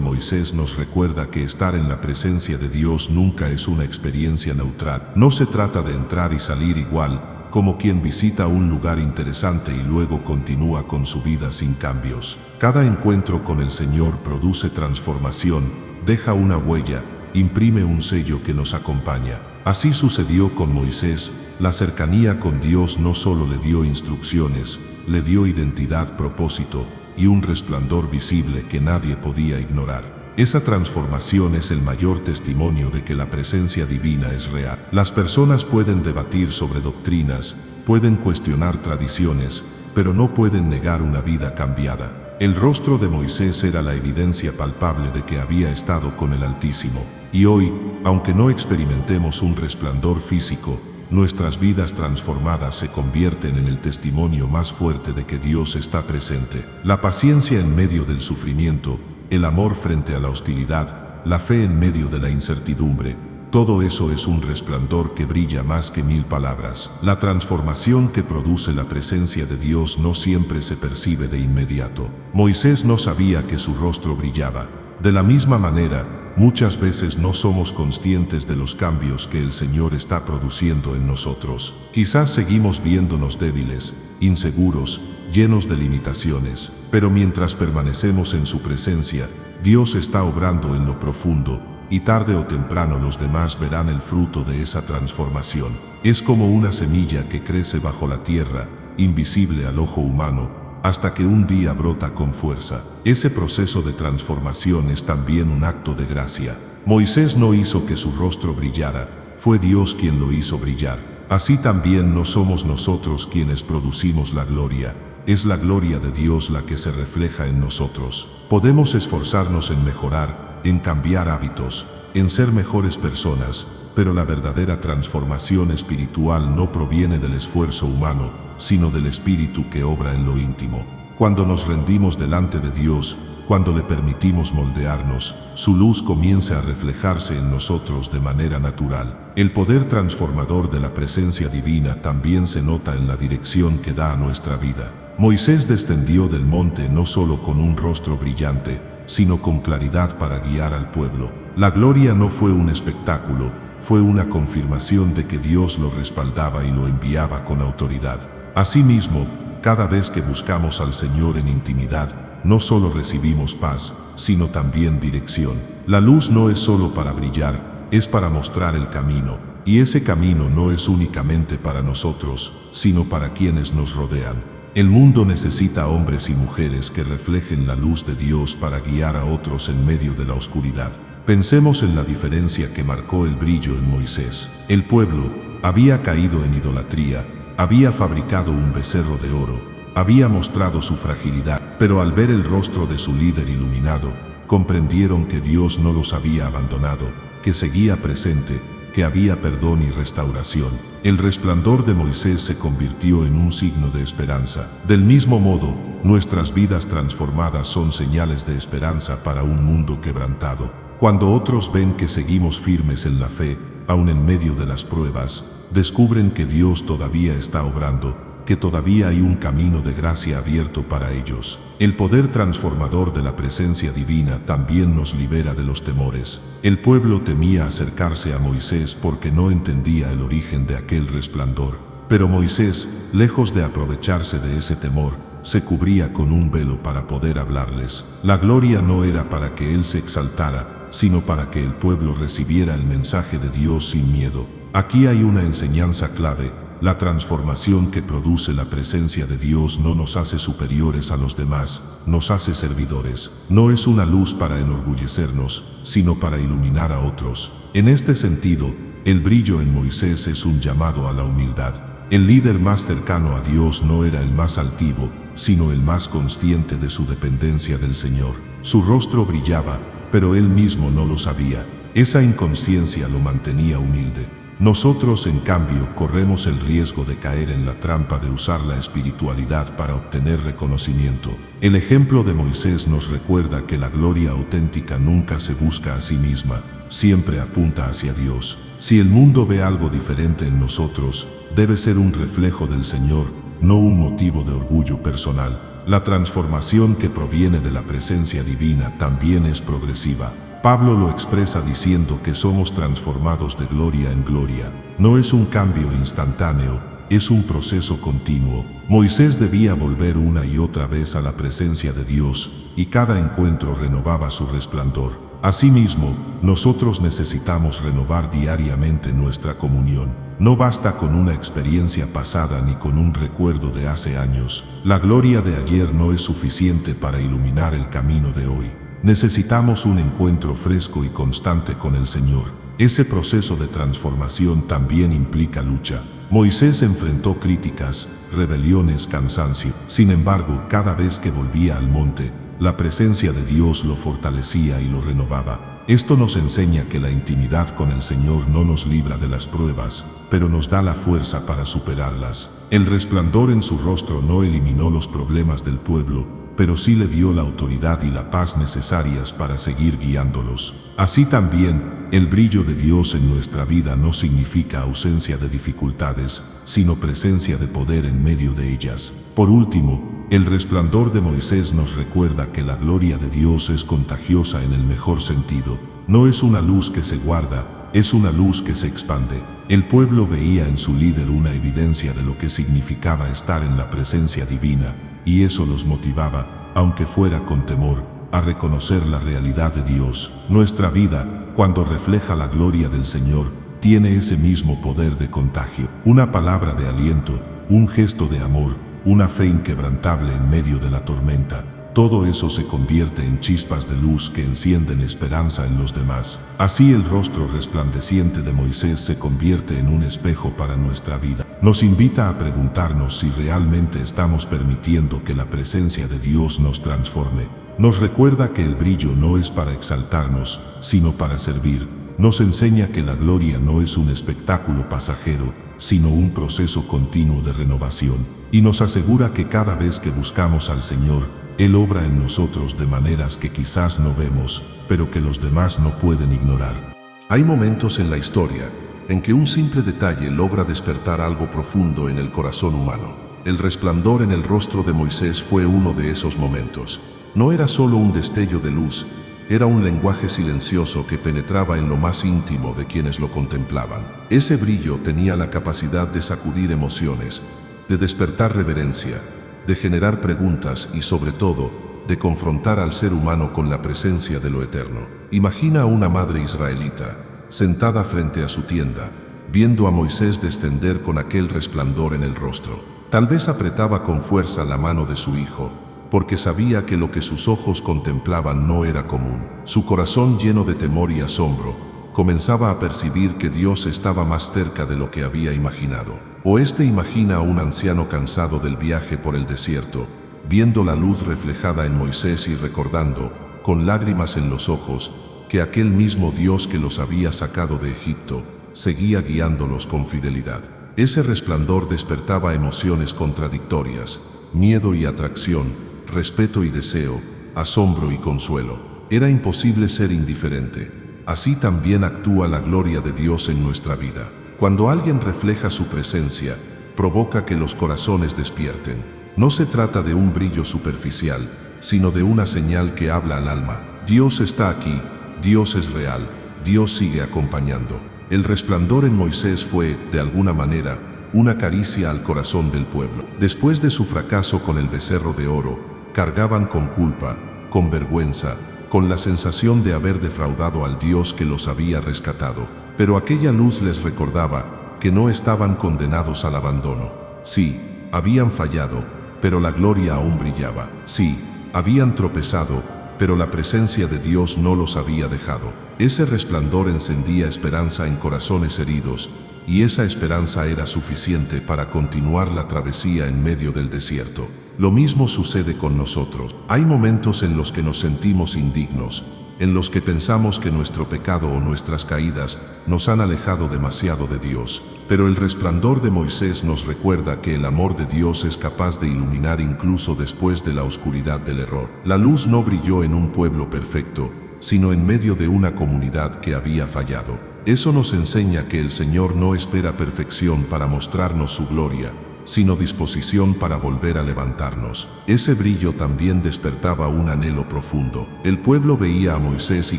Moisés nos recuerda que estar en la presencia de Dios nunca es una experiencia neutral. No se trata de entrar y salir igual, como quien visita un lugar interesante y luego continúa con su vida sin cambios. Cada encuentro con el Señor produce transformación, deja una huella, imprime un sello que nos acompaña. Así sucedió con Moisés. La cercanía con Dios no solo le dio instrucciones, le dio identidad, propósito y un resplandor visible que nadie podía ignorar. Esa transformación es el mayor testimonio de que la presencia divina es real. Las personas pueden debatir sobre doctrinas, pueden cuestionar tradiciones, pero no pueden negar una vida cambiada. El rostro de Moisés era la evidencia palpable de que había estado con el Altísimo. Y hoy, aunque no experimentemos un resplandor físico, nuestras vidas transformadas se convierten en el testimonio más fuerte de que Dios está presente. La paciencia en medio del sufrimiento, el amor frente a la hostilidad, la fe en medio de la incertidumbre, todo eso es un resplandor que brilla más que 1000 palabras. La transformación que produce la presencia de Dios no siempre se percibe de inmediato. Moisés no sabía que su rostro brillaba. De la misma manera, muchas veces no somos conscientes de los cambios que el Señor está produciendo en nosotros. Quizás seguimos viéndonos débiles, inseguros, llenos de limitaciones, pero mientras permanecemos en su presencia, Dios está obrando en lo profundo, y tarde o temprano los demás verán el fruto de esa transformación. Es como una semilla que crece bajo la tierra, invisible al ojo humano, hasta que un día brota con fuerza. Ese proceso de transformación es también un acto de gracia. Moisés no hizo que su rostro brillara, fue Dios quien lo hizo brillar. Así también no somos nosotros quienes producimos la gloria, es la gloria de Dios la que se refleja en nosotros. Podemos esforzarnos en mejorar, en cambiar hábitos, en ser mejores personas, pero la verdadera transformación espiritual no proviene del esfuerzo humano, sino del Espíritu que obra en lo íntimo. Cuando nos rendimos delante de Dios, cuando le permitimos moldearnos, su luz comienza a reflejarse en nosotros de manera natural. El poder transformador de la presencia divina también se nota en la dirección que da a nuestra vida. Moisés descendió del monte no solo con un rostro brillante, sino con claridad para guiar al pueblo. La gloria no fue un espectáculo, fue una confirmación de que Dios lo respaldaba y lo enviaba con autoridad. Asimismo, cada vez que buscamos al Señor en intimidad, no solo recibimos paz, sino también dirección. La luz no es solo para brillar, es para mostrar el camino, y ese camino no es únicamente para nosotros, sino para quienes nos rodean. El mundo necesita hombres y mujeres que reflejen la luz de Dios para guiar a otros en medio de la oscuridad. Pensemos en la diferencia que marcó el brillo en Moisés. El pueblo había caído en idolatría, había fabricado un becerro de oro, había mostrado su fragilidad, pero al ver el rostro de su líder iluminado, comprendieron que Dios no los había abandonado, que seguía presente, que había perdón y restauración. El resplandor de Moisés se convirtió en un signo de esperanza. Del mismo modo, nuestras vidas transformadas son señales de esperanza para un mundo quebrantado. Cuando otros ven que seguimos firmes en la fe, aun en medio de las pruebas, descubren que Dios todavía está obrando, que todavía hay un camino de gracia abierto para ellos. El poder transformador de la presencia divina también nos libera de los temores. El pueblo temía acercarse a Moisés porque no entendía el origen de aquel resplandor. Pero Moisés, lejos de aprovecharse de ese temor, se cubría con un velo para poder hablarles. La gloria no era para que él se exaltara, sino para que el pueblo recibiera el mensaje de Dios sin miedo. Aquí hay una enseñanza clave. La transformación que produce la presencia de Dios no nos hace superiores a los demás, nos hace servidores. No es una luz para enorgullecernos, sino para iluminar a otros. En este sentido, el brillo en Moisés es un llamado a la humildad. El líder más cercano a Dios no era el más altivo, sino el más consciente de su dependencia del Señor. Su rostro brillaba, pero él mismo no lo sabía. Esa inconsciencia lo mantenía humilde. Nosotros, en cambio, corremos el riesgo de caer en la trampa de usar la espiritualidad para obtener reconocimiento. El ejemplo de Moisés nos recuerda que la gloria auténtica nunca se busca a sí misma, siempre apunta hacia Dios. Si el mundo ve algo diferente en nosotros, debe ser un reflejo del Señor, no un motivo de orgullo personal. La transformación que proviene de la presencia divina también es progresiva. Pablo lo expresa diciendo que somos transformados de gloria en gloria. No es un cambio instantáneo, es un proceso continuo. Moisés debía volver una y otra vez a la presencia de Dios, y cada encuentro renovaba su resplandor. Asimismo, nosotros necesitamos renovar diariamente nuestra comunión. No basta con una experiencia pasada ni con un recuerdo de hace años. La gloria de ayer no es suficiente para iluminar el camino de hoy. Necesitamos un encuentro fresco y constante con el Señor. Ese proceso de transformación también implica lucha. Moisés enfrentó críticas, rebeliones, cansancio. Sin embargo, cada vez que volvía al monte, la presencia de Dios lo fortalecía y lo renovaba. Esto nos enseña que la intimidad con el Señor no nos libra de las pruebas, pero nos da la fuerza para superarlas. El resplandor en su rostro no eliminó los problemas del pueblo, pero sí le dio la autoridad y la paz necesarias para seguir guiándolos. Así también, el brillo de Dios en nuestra vida no significa ausencia de dificultades, sino presencia de poder en medio de ellas. Por último, el resplandor de Moisés nos recuerda que la gloria de Dios es contagiosa en el mejor sentido. No es una luz que se guarda, es una luz que se expande. El pueblo veía en su líder una evidencia de lo que significaba estar en la presencia divina, y eso los motivaba, aunque fuera con temor, a reconocer la realidad de Dios. Nuestra vida, cuando refleja la gloria del Señor, tiene ese mismo poder de contagio. Una palabra de aliento, un gesto de amor, una fe inquebrantable en medio de la tormenta. todo eso se convierte en chispas de luz que encienden esperanza en los demás. Así el rostro resplandeciente de Moisés se convierte en un espejo para nuestra vida. Nos invita a preguntarnos si realmente estamos permitiendo que la presencia de Dios nos transforme. Nos recuerda que el brillo no es para exaltarnos, sino para servir. Nos enseña que la gloria no es un espectáculo pasajero, sino un proceso continuo de renovación. Y nos asegura que cada vez que buscamos al Señor, Él obra en nosotros de maneras que quizás no vemos, pero que los demás no pueden ignorar. Hay momentos en la historia en que un simple detalle logra despertar algo profundo en el corazón humano. El resplandor en el rostro de Moisés fue uno de esos momentos. No era solo un destello de luz, era un lenguaje silencioso que penetraba en lo más íntimo de quienes lo contemplaban. Ese brillo tenía la capacidad de sacudir emociones, de despertar reverencia, de generar preguntas y, sobre todo, de confrontar al ser humano con la presencia de lo eterno. Imagina a una madre israelita, sentada frente a su tienda, viendo a Moisés descender con aquel resplandor en el rostro. Tal vez apretaba con fuerza la mano de su hijo, porque sabía que lo que sus ojos contemplaban no era común. Su corazón, lleno de temor y asombro, comenzaba a percibir que Dios estaba más cerca de lo que había imaginado. O imagina a un anciano cansado del viaje por el desierto, viendo la luz reflejada en Moisés y recordando, con lágrimas en los ojos, que aquel mismo Dios que los había sacado de Egipto, seguía guiándolos con fidelidad. Ese resplandor despertaba emociones contradictorias, miedo y atracción, respeto y deseo, asombro y consuelo. Era imposible ser indiferente. Así también actúa la gloria de Dios en nuestra vida. Cuando alguien refleja su presencia, provoca que los corazones despierten. No se trata de un brillo superficial, sino de una señal que habla al alma. Dios está aquí, Dios es real, Dios sigue acompañando. El resplandor en Moisés fue, de alguna manera, una caricia al corazón del pueblo. Después de su fracaso con el becerro de oro, cargaban con culpa, con vergüenza, con la sensación de haber defraudado al Dios que los había rescatado. Pero aquella luz les recordaba que no estaban condenados al abandono. Sí, habían fallado, pero la gloria aún brillaba. Sí, habían tropezado, pero la presencia de Dios no los había dejado. Ese resplandor encendía esperanza en corazones heridos, y esa esperanza era suficiente para continuar la travesía en medio del desierto. Lo mismo sucede con nosotros. Hay momentos en los que nos sentimos indignos, en los que pensamos que nuestro pecado o nuestras caídas nos han alejado demasiado de Dios. Pero el resplandor de Moisés nos recuerda que el amor de Dios es capaz de iluminar incluso después de la oscuridad del error. La luz no brilló en un pueblo perfecto, sino en medio de una comunidad que había fallado. Eso nos enseña que el Señor no espera perfección para mostrarnos su gloria, sino disposición para volver a levantarnos. Ese brillo también despertaba un anhelo profundo. El pueblo veía a Moisés y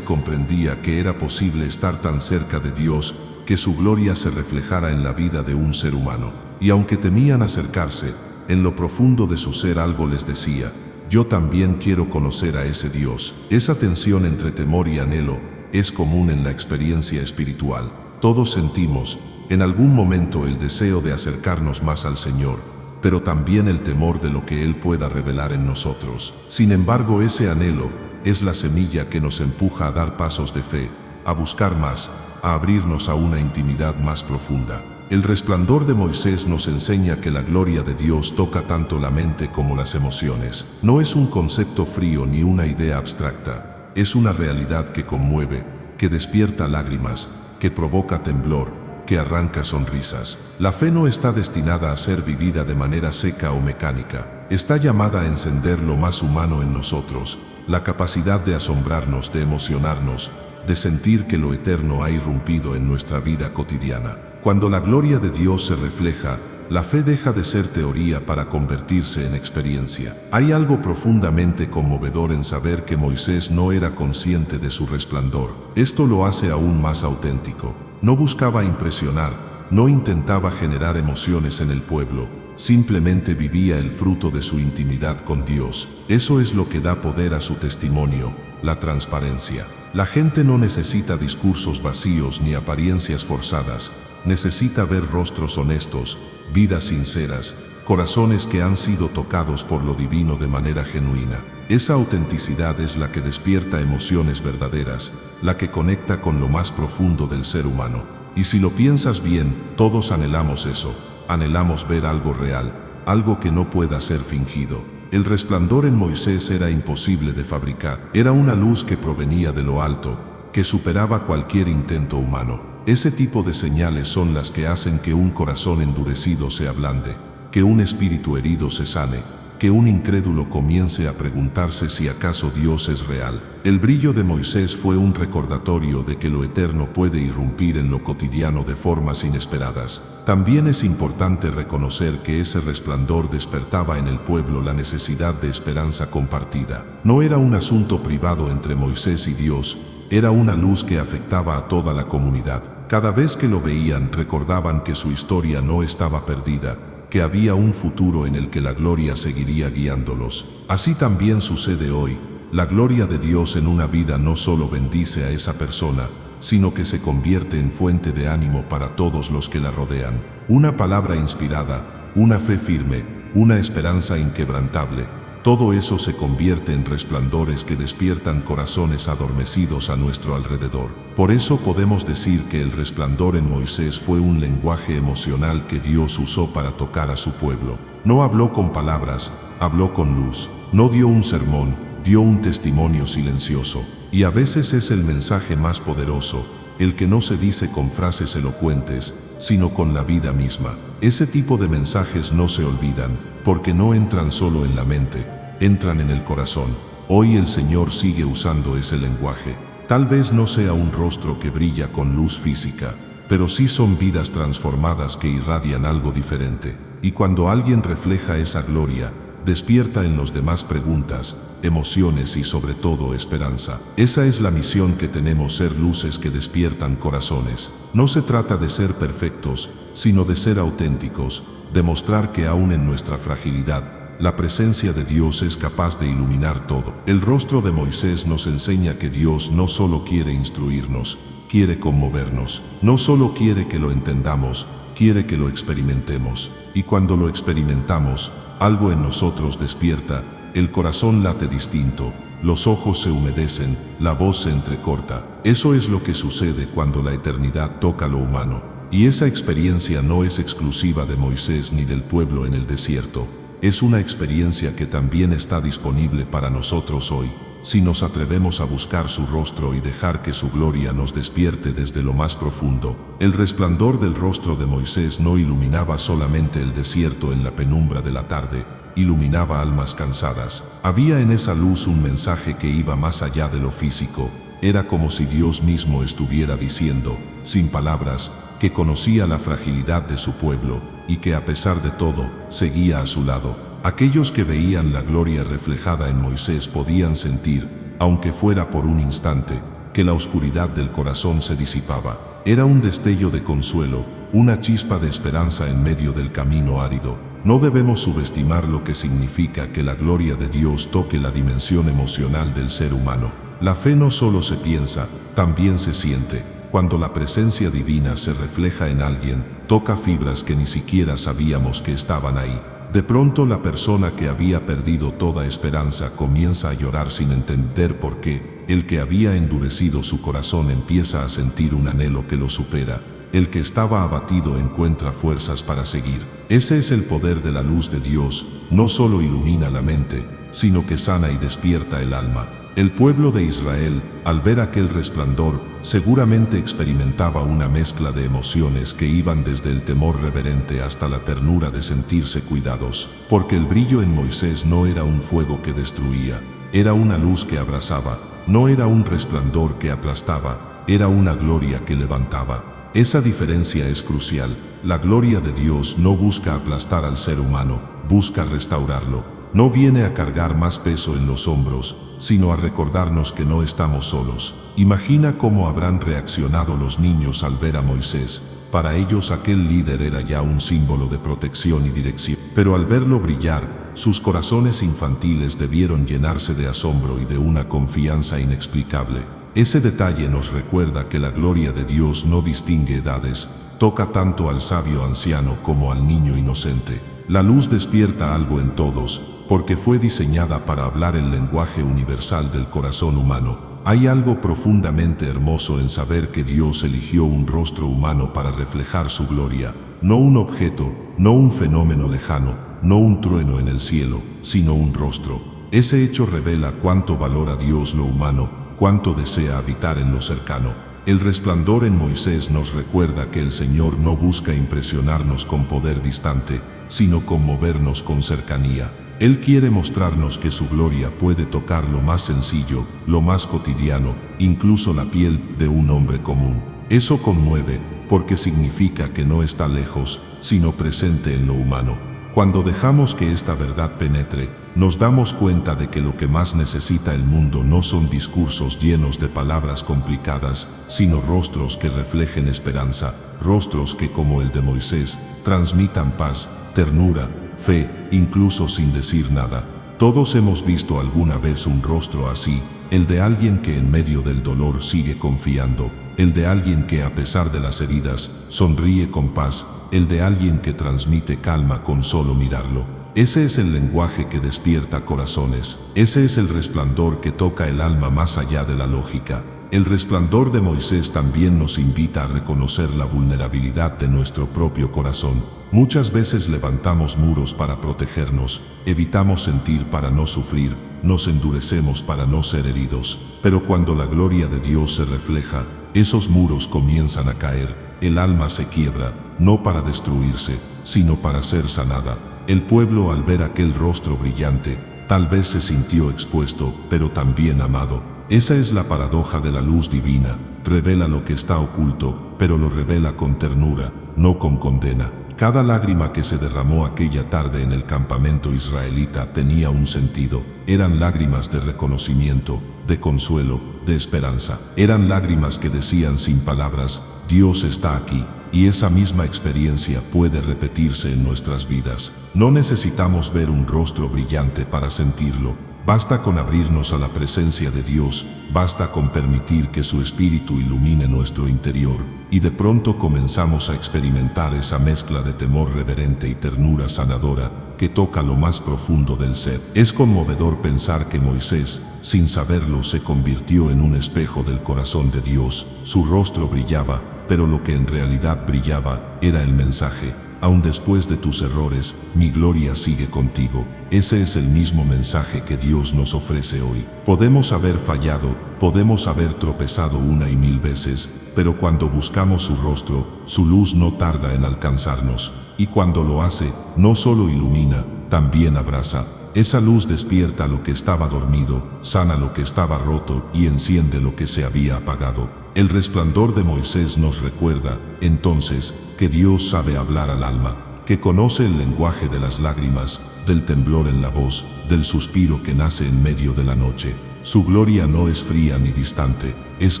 comprendía que era posible estar tan cerca de Dios, que su gloria se reflejara en la vida de un ser humano. Y aunque temían acercarse, en lo profundo de su ser algo les decía: yo también quiero conocer a ese Dios. Esa tensión entre temor y anhelo es común en la experiencia espiritual. Todos sentimos, en algún momento, el deseo de acercarnos más al Señor, pero también el temor de lo que Él pueda revelar en nosotros. Sin embargo, ese anhelo es la semilla que nos empuja a dar pasos de fe, a buscar más, a abrirnos a una intimidad más profunda. El resplandor de Moisés nos enseña que la gloria de Dios toca tanto la mente como las emociones. No es un concepto frío ni una idea abstracta, es una realidad que conmueve, que despierta lágrimas, que provoca temblor, que arranca sonrisas. La fe no está destinada a ser vivida de manera seca o mecánica. Está llamada a encender lo más humano en nosotros, la capacidad de asombrarnos, de emocionarnos, de sentir que lo eterno ha irrumpido en nuestra vida cotidiana. Cuando la gloria de Dios se refleja, la fe deja de ser teoría para convertirse en experiencia. Hay algo profundamente conmovedor en saber que Moisés no era consciente de su resplandor. Esto lo hace aún más auténtico. No buscaba impresionar, no intentaba generar emociones en el pueblo, simplemente vivía el fruto de su intimidad con Dios. Eso es lo que da poder a su testimonio, la transparencia. La gente no necesita discursos vacíos ni apariencias forzadas, necesita ver rostros honestos, vidas sinceras, corazones que han sido tocados por lo divino de manera genuina. Esa autenticidad es la que despierta emociones verdaderas, la que conecta con lo más profundo del ser humano. Y si lo piensas bien, todos anhelamos eso, anhelamos ver algo real, algo que no pueda ser fingido. El resplandor en Moisés era imposible de fabricar, era una luz que provenía de lo alto, que superaba cualquier intento humano. Ese tipo de señales son las que hacen que un corazón endurecido se ablande, que un espíritu herido se sane, que un incrédulo comience a preguntarse si acaso Dios es real. El brillo de Moisés fue un recordatorio de que lo eterno puede irrumpir en lo cotidiano de formas inesperadas. También es importante reconocer que ese resplandor despertaba en el pueblo la necesidad de esperanza compartida. No era un asunto privado entre Moisés y Dios, era una luz que afectaba a toda la comunidad. Cada vez que lo veían, recordaban que su historia no estaba perdida, que había un futuro en el que la gloria seguiría guiándolos. Así también sucede hoy. La gloria de Dios en una vida no solo bendice a esa persona, sino que se convierte en fuente de ánimo para todos los que la rodean. Una palabra inspirada, una fe firme, una esperanza inquebrantable. Todo eso se convierte en resplandores que despiertan corazones adormecidos a nuestro alrededor. Por eso podemos decir que el resplandor en Moisés fue un lenguaje emocional que Dios usó para tocar a su pueblo. No habló con palabras, habló con luz. No dio un sermón, dio un testimonio silencioso. Y a veces es el mensaje más poderoso, el que no se dice con frases elocuentes, sino con la vida misma. Ese tipo de mensajes no se olvidan, porque no entran solo en la mente, entran en el corazón. Hoy el Señor sigue usando ese lenguaje. Tal vez no sea un rostro que brilla con luz física, pero sí son vidas transformadas que irradian algo diferente. Y cuando alguien refleja esa gloria, despierta en los demás preguntas, emociones y sobre todo esperanza. Esa es la misión que tenemos, ser luces que despiertan corazones. No se trata de ser perfectos, sino de ser auténticos, demostrar que aún en nuestra fragilidad, la presencia de Dios es capaz de iluminar todo. El rostro de Moisés nos enseña que Dios no solo quiere instruirnos, quiere conmovernos. No solo quiere que lo entendamos, quiere que lo experimentemos. Y cuando lo experimentamos, algo en nosotros despierta, el corazón late distinto, los ojos se humedecen, la voz se entrecorta. Eso es lo que sucede cuando la eternidad toca lo humano. Y esa experiencia no es exclusiva de Moisés ni del pueblo en el desierto. Es una experiencia que también está disponible para nosotros hoy, si nos atrevemos a buscar su rostro y dejar que su gloria nos despierte desde lo más profundo. El resplandor del rostro de Moisés no iluminaba solamente el desierto en la penumbra de la tarde, iluminaba almas cansadas. Había en esa luz un mensaje que iba más allá de lo físico. Era como si Dios mismo estuviera diciendo, sin palabras, que conocía la fragilidad de su pueblo y que a pesar de todo, seguía a su lado. Aquellos que veían la gloria reflejada en Moisés podían sentir, aunque fuera por un instante, que la oscuridad del corazón se disipaba. Era un destello de consuelo, una chispa de esperanza en medio del camino árido. No debemos subestimar lo que significa que la gloria de Dios toque la dimensión emocional del ser humano. La fe no solo se piensa, también se siente. Cuando la presencia divina se refleja en alguien, toca fibras que ni siquiera sabíamos que estaban ahí. De pronto la persona que había perdido toda esperanza comienza a llorar sin entender por qué. El que había endurecido su corazón empieza a sentir un anhelo que lo supera. El que estaba abatido encuentra fuerzas para seguir. Ese es el poder de la luz de Dios. No solo ilumina la mente, sino que sana y despierta el alma. El pueblo de Israel, al ver aquel resplandor, seguramente experimentaba una mezcla de emociones que iban desde el temor reverente hasta la ternura de sentirse cuidados, porque el brillo en Moisés no era un fuego que destruía, era una luz que abrazaba, no era un resplandor que aplastaba, era una gloria que levantaba. Esa diferencia es crucial. La gloria de Dios no busca aplastar al ser humano, busca restaurarlo. No viene a cargar más peso en los hombros, sino a recordarnos que no estamos solos. Imagina cómo habrán reaccionado los niños al ver a Moisés. Para ellos aquel líder era ya un símbolo de protección y dirección. Pero al verlo brillar, sus corazones infantiles debieron llenarse de asombro y de una confianza inexplicable. Ese detalle nos recuerda que la gloria de Dios no distingue edades, toca tanto al sabio anciano como al niño inocente. La luz despierta algo en todos, porque fue diseñada para hablar el lenguaje universal del corazón humano. Hay algo profundamente hermoso en saber que Dios eligió un rostro humano para reflejar su gloria, no un objeto, no un fenómeno lejano, no un trueno en el cielo, sino un rostro. Ese hecho revela cuánto valora Dios lo humano, cuánto desea habitar en lo cercano. El resplandor en Moisés nos recuerda que el Señor no busca impresionarnos con poder distante, sino conmovernos con cercanía. Él quiere mostrarnos que su gloria puede tocar lo más sencillo, lo más cotidiano, incluso la piel de un hombre común. Eso conmueve, porque significa que no está lejos, sino presente en lo humano. Cuando dejamos que esta verdad penetre, nos damos cuenta de que lo que más necesita el mundo no son discursos llenos de palabras complicadas, sino rostros que reflejen esperanza, rostros que, como el de Moisés, transmitan paz, ternura, fe, incluso sin decir nada. Todos hemos visto alguna vez un rostro así, el de alguien que en medio del dolor sigue confiando, el de alguien que a pesar de las heridas, sonríe con paz, el de alguien que transmite calma con solo mirarlo. Ese es el lenguaje que despierta corazones, ese es el resplandor que toca el alma más allá de la lógica. El resplandor de Moisés también nos invita a reconocer la vulnerabilidad de nuestro propio corazón. Muchas veces levantamos muros para protegernos, evitamos sentir para no sufrir, nos endurecemos para no ser heridos. Pero cuando la gloria de Dios se refleja, esos muros comienzan a caer, el alma se quiebra, no para destruirse, sino para ser sanada. El pueblo, al ver aquel rostro brillante, tal vez se sintió expuesto, pero también amado. Esa es la paradoja de la luz divina, revela lo que está oculto, pero lo revela con ternura, no con condena. Cada lágrima que se derramó aquella tarde en el campamento israelita tenía un sentido. Eran lágrimas de reconocimiento, de consuelo, de esperanza. Eran lágrimas que decían sin palabras, Dios está aquí. Y esa misma experiencia puede repetirse en nuestras vidas. No necesitamos ver un rostro brillante para sentirlo. Basta con abrirnos a la presencia de Dios, basta con permitir que su Espíritu ilumine nuestro interior, y de pronto comenzamos a experimentar esa mezcla de temor reverente y ternura sanadora que toca lo más profundo del ser. Es conmovedor pensar que Moisés, sin saberlo, se convirtió en un espejo del corazón de Dios. Su rostro brillaba, pero lo que en realidad brillaba era el mensaje. Aun después de tus errores, mi gloria sigue contigo. Ese es el mismo mensaje que Dios nos ofrece hoy. Podemos haber fallado, podemos haber tropezado una y mil veces, pero cuando buscamos su rostro, su luz no tarda en alcanzarnos. Y cuando lo hace, no solo ilumina, también abraza. Esa luz despierta lo que estaba dormido, sana lo que estaba roto y enciende lo que se había apagado. El resplandor de Moisés nos recuerda, entonces, que Dios sabe hablar al alma, que conoce el lenguaje de las lágrimas, del temblor en la voz, del suspiro que nace en medio de la noche. Su gloria no es fría ni distante, es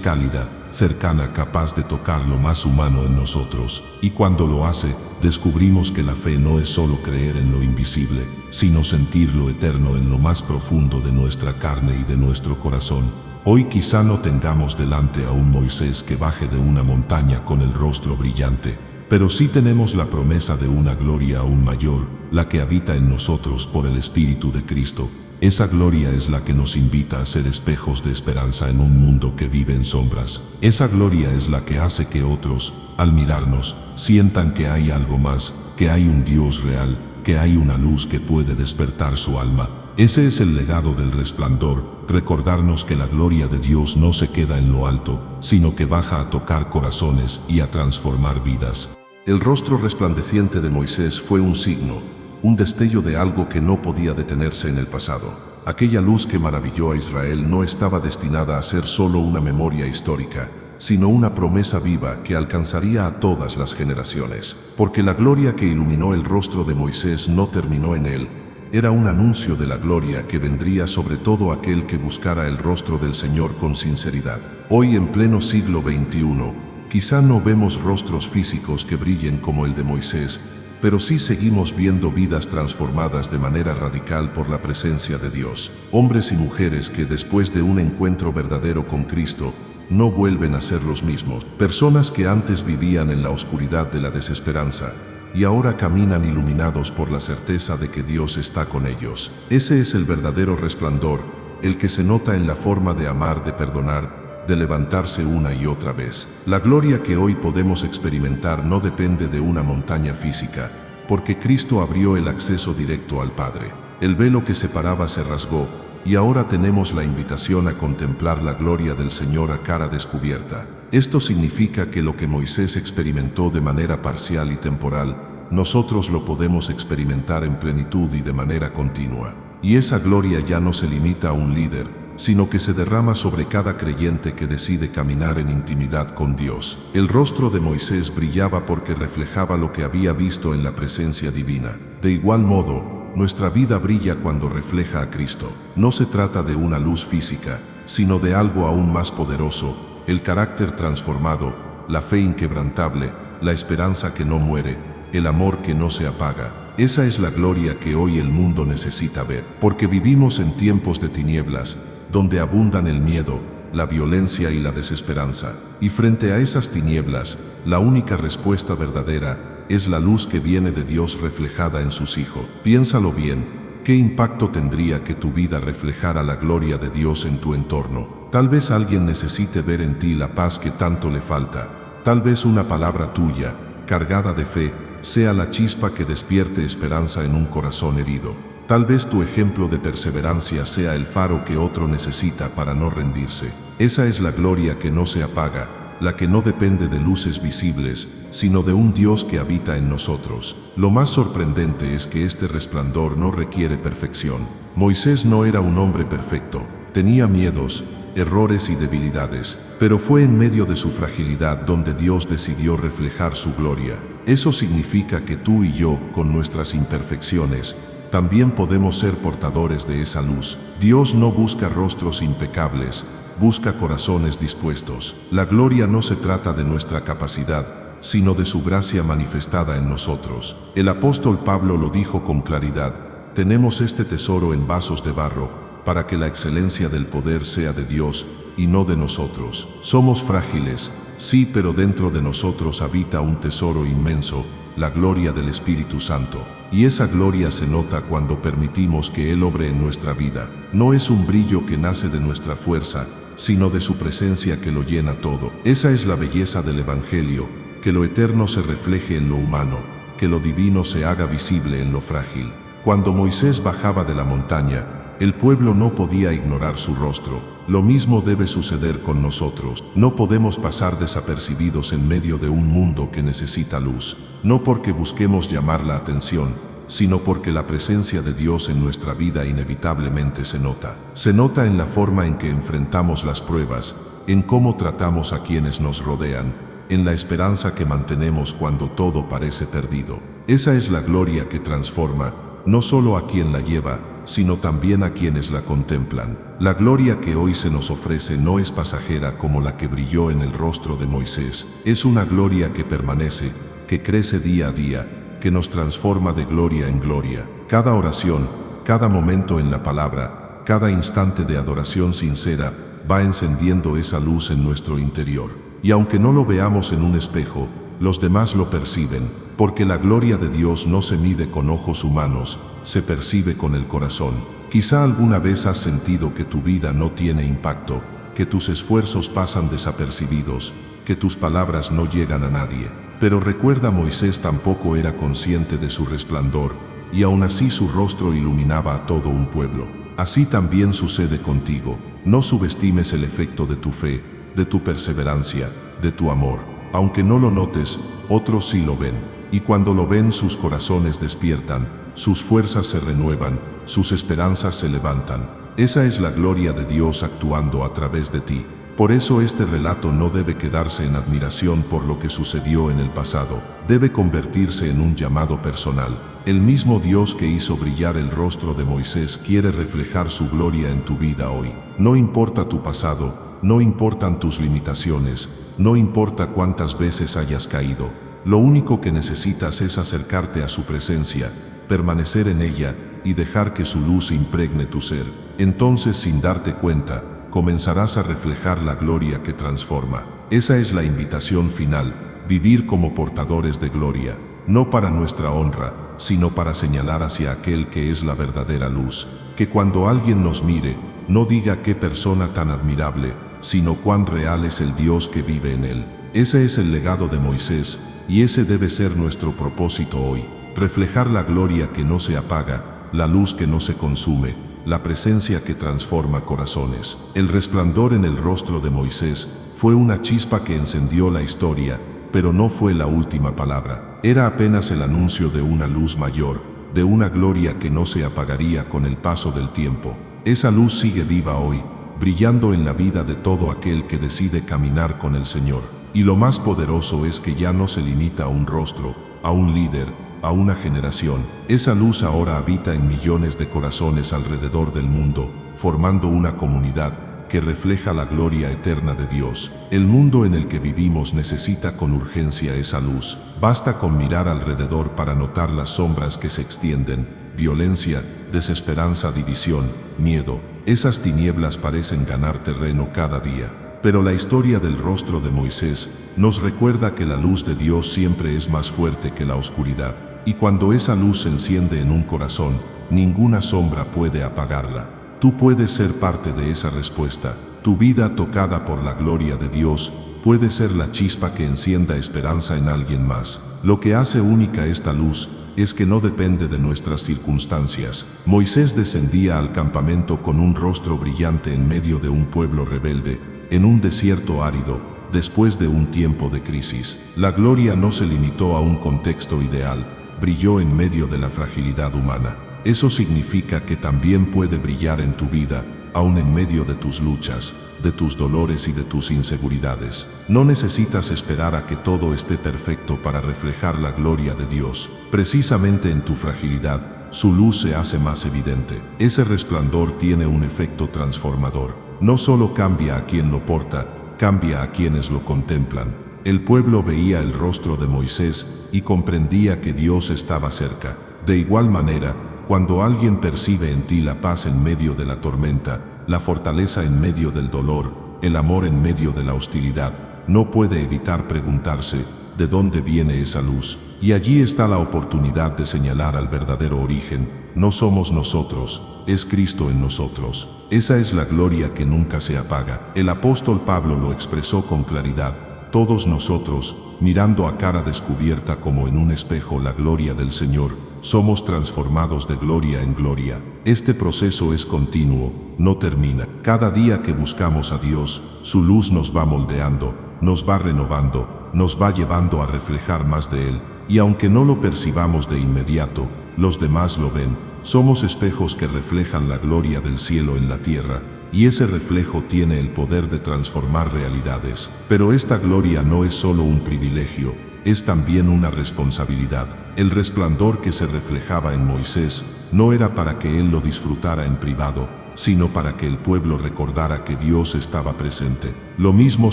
cálida, cercana, capaz de tocar lo más humano en nosotros. Y cuando lo hace, descubrimos que la fe no es solo creer en lo invisible, sino sentir lo eterno en lo más profundo de nuestra carne y de nuestro corazón. Hoy quizá no tengamos delante a un Moisés que baje de una montaña con el rostro brillante, pero sí tenemos la promesa de una gloria aún mayor, la que habita en nosotros por el Espíritu de Cristo. Esa gloria es la que nos invita a ser espejos de esperanza en un mundo que vive en sombras. Esa gloria es la que hace que otros, al mirarnos, sientan que hay algo más, que hay un Dios real, que hay una luz que puede despertar su alma. Ese es el legado del resplandor, recordarnos que la gloria de Dios no se queda en lo alto, sino que baja a tocar corazones y a transformar vidas. El rostro resplandeciente de Moisés fue un signo, un destello de algo que no podía detenerse en el pasado. Aquella luz que maravilló a Israel no estaba destinada a ser solo una memoria histórica, sino una promesa viva que alcanzaría a todas las generaciones. Porque la gloria que iluminó el rostro de Moisés no terminó en él. Era un anuncio de la gloria que vendría sobre todo aquel que buscara el rostro del Señor con sinceridad. Hoy, en pleno siglo XXI, quizá no vemos rostros físicos que brillen como el de Moisés, pero sí seguimos viendo vidas transformadas de manera radical por la presencia de Dios. Hombres y mujeres que después de un encuentro verdadero con Cristo, no vuelven a ser los mismos. Personas que antes vivían en la oscuridad de la desesperanza, y ahora caminan iluminados por la certeza de que Dios está con ellos. Ese es el verdadero resplandor, el que se nota en la forma de amar, de perdonar, de levantarse una y otra vez. La gloria que hoy podemos experimentar no depende de una montaña física, porque Cristo abrió el acceso directo al Padre. El velo que separaba se rasgó, y ahora tenemos la invitación a contemplar la gloria del Señor a cara descubierta. Esto significa que lo que Moisés experimentó de manera parcial y temporal, nosotros lo podemos experimentar en plenitud y de manera continua. Y esa gloria ya no se limita a un líder, sino que se derrama sobre cada creyente que decide caminar en intimidad con Dios. El rostro de Moisés brillaba porque reflejaba lo que había visto en la presencia divina. De igual modo, nuestra vida brilla cuando refleja a Cristo. No se trata de una luz física, sino de algo aún más poderoso, el carácter transformado, la fe inquebrantable, la esperanza que no muere, el amor que no se apaga. Esa es la gloria que hoy el mundo necesita ver, porque vivimos en tiempos de tinieblas, donde abundan el miedo, la violencia y la desesperanza. Y frente a esas tinieblas, la única respuesta verdadera es la luz que viene de Dios reflejada en sus hijos. Piénsalo bien, ¿qué impacto tendría que tu vida reflejara la gloria de Dios en tu entorno? Tal vez alguien necesite ver en ti la paz que tanto le falta. Tal vez una palabra tuya, cargada de fe, sea la chispa que despierte esperanza en un corazón herido. Tal vez tu ejemplo de perseverancia sea el faro que otro necesita para no rendirse. Esa es la gloria que no se apaga, la que no depende de luces visibles, sino de un Dios que habita en nosotros. Lo más sorprendente es que este resplandor no requiere perfección. Moisés no era un hombre perfecto, tenía miedos, errores y debilidades, pero fue en medio de su fragilidad donde Dios decidió reflejar su gloria. Eso significa que tú y yo, con nuestras imperfecciones, también podemos ser portadores de esa luz. Dios no busca rostros impecables, busca corazones dispuestos. La gloria no se trata de nuestra capacidad, sino de su gracia manifestada en nosotros. El apóstol Pablo lo dijo con claridad: tenemos este tesoro en vasos de barro, para que la excelencia del poder sea de Dios y no de nosotros. Somos frágiles, sí, pero dentro de nosotros habita un tesoro inmenso, la gloria del Espíritu Santo. Y esa gloria se nota cuando permitimos que Él obre en nuestra vida. No es un brillo que nace de nuestra fuerza, sino de su presencia que lo llena todo. Esa es la belleza del Evangelio, que lo eterno se refleje en lo humano, que lo divino se haga visible en lo frágil. Cuando Moisés bajaba de la montaña, el pueblo no podía ignorar su rostro. Lo mismo debe suceder con nosotros. No podemos pasar desapercibidos en medio de un mundo que necesita luz, no porque busquemos llamar la atención, sino porque la presencia de Dios en nuestra vida inevitablemente se nota. Se nota en la forma en que enfrentamos las pruebas, en cómo tratamos a quienes nos rodean, en la esperanza que mantenemos cuando todo parece perdido. Esa es la gloria que transforma, no solo a quien la lleva, sino también a quienes la contemplan. La gloria que hoy se nos ofrece no es pasajera como la que brilló en el rostro de Moisés. Es una gloria que permanece, que crece día a día, que nos transforma de gloria en gloria. Cada oración, cada momento en la palabra, cada instante de adoración sincera, va encendiendo esa luz en nuestro interior. Y aunque no lo veamos en un espejo, los demás lo perciben, porque la gloria de Dios no se mide con ojos humanos, se percibe con el corazón. Quizá alguna vez has sentido que tu vida no tiene impacto, que tus esfuerzos pasan desapercibidos, que tus palabras no llegan a nadie. Pero recuerda, Moisés tampoco era consciente de su resplandor, y aún así su rostro iluminaba a todo un pueblo. Así también sucede contigo. No subestimes el efecto de tu fe, de tu perseverancia, de tu amor. Aunque no lo notes, otros sí lo ven, y cuando lo ven sus corazones despiertan, sus fuerzas se renuevan, sus esperanzas se levantan. Esa es la gloria de Dios actuando a través de ti. Por eso este relato no debe quedarse en admiración por lo que sucedió en el pasado, debe convertirse en un llamado personal. El mismo Dios que hizo brillar el rostro de Moisés quiere reflejar su gloria en tu vida hoy. No importa tu pasado, no importan tus limitaciones, no importa cuántas veces hayas caído. Lo único que necesitas es acercarte a su presencia, permanecer en ella y dejar que su luz impregne tu ser. Entonces, sin darte cuenta, comenzarás a reflejar la gloria que transforma. Esa es la invitación final, vivir como portadores de gloria. no para nuestra honra, sino para señalar hacia aquel que es la verdadera luz. Que cuando alguien nos mire, no diga qué persona tan admirable, sino cuán real es el Dios que vive en él. Ese es el legado de Moisés, y ese debe ser nuestro propósito hoy. Reflejar la gloria que no se apaga, la luz que no se consume, la presencia que transforma corazones. El resplandor en el rostro de Moisés fue una chispa que encendió la historia, pero no fue la última palabra. Era apenas el anuncio de una luz mayor, de una gloria que no se apagaría con el paso del tiempo. Esa luz sigue viva hoy, brillando en la vida de todo aquel que decide caminar con el Señor. Y lo más poderoso es que ya no se limita a un rostro, a un líder, a una generación. Esa luz ahora habita en millones de corazones alrededor del mundo, formando una comunidad que refleja la gloria eterna de Dios. El mundo en el que vivimos necesita con urgencia esa luz. Basta con mirar alrededor para notar las sombras que se extienden: violencia, desesperanza, división, miedo. Esas tinieblas parecen ganar terreno cada día. Pero la historia del rostro de Moisés nos recuerda que la luz de Dios siempre es más fuerte que la oscuridad. Y cuando esa luz se enciende en un corazón, ninguna sombra puede apagarla. Tú puedes ser parte de esa respuesta. Tu vida tocada por la gloria de Dios puede ser la chispa que encienda esperanza en alguien más. Lo que hace única esta luz es que no depende de nuestras circunstancias. Moisés descendía al campamento con un rostro brillante en medio de un pueblo rebelde, en un desierto árido, después de un tiempo de crisis. La gloria no se limitó a un contexto ideal, brilló en medio de la fragilidad humana. Eso significa que también puede brillar en tu vida, aún en medio de tus luchas, de tus dolores y de tus inseguridades. No necesitas esperar a que todo esté perfecto para reflejar la gloria de Dios. Precisamente en tu fragilidad, su luz se hace más evidente. Ese resplandor tiene un efecto transformador. No solo cambia a quien lo porta, cambia a quienes lo contemplan. El pueblo veía el rostro de Moisés y comprendía que Dios estaba cerca. De igual manera, cuando alguien percibe en ti la paz en medio de la tormenta, la fortaleza en medio del dolor, el amor en medio de la hostilidad, no puede evitar preguntarse, ¿de dónde viene esa luz? Y allí está la oportunidad de señalar al verdadero origen. No somos nosotros, es Cristo en nosotros. Esa es la gloria que nunca se apaga. El apóstol Pablo lo expresó con claridad. Todos nosotros, mirando a cara descubierta como en un espejo la gloria del Señor, somos transformados de gloria en gloria. Este proceso es continuo, no termina. Cada día que buscamos a Dios, su luz nos va moldeando, nos va renovando, nos va llevando a reflejar más de Él. Y aunque no lo percibamos de inmediato, los demás lo ven. Somos espejos que reflejan la gloria del cielo en la tierra, y ese reflejo tiene el poder de transformar realidades. Pero esta gloria no es solo un privilegio, es también una responsabilidad. El resplandor que se reflejaba en Moisés no era para que él lo disfrutara en privado, sino para que el pueblo recordara que Dios estaba presente. Lo mismo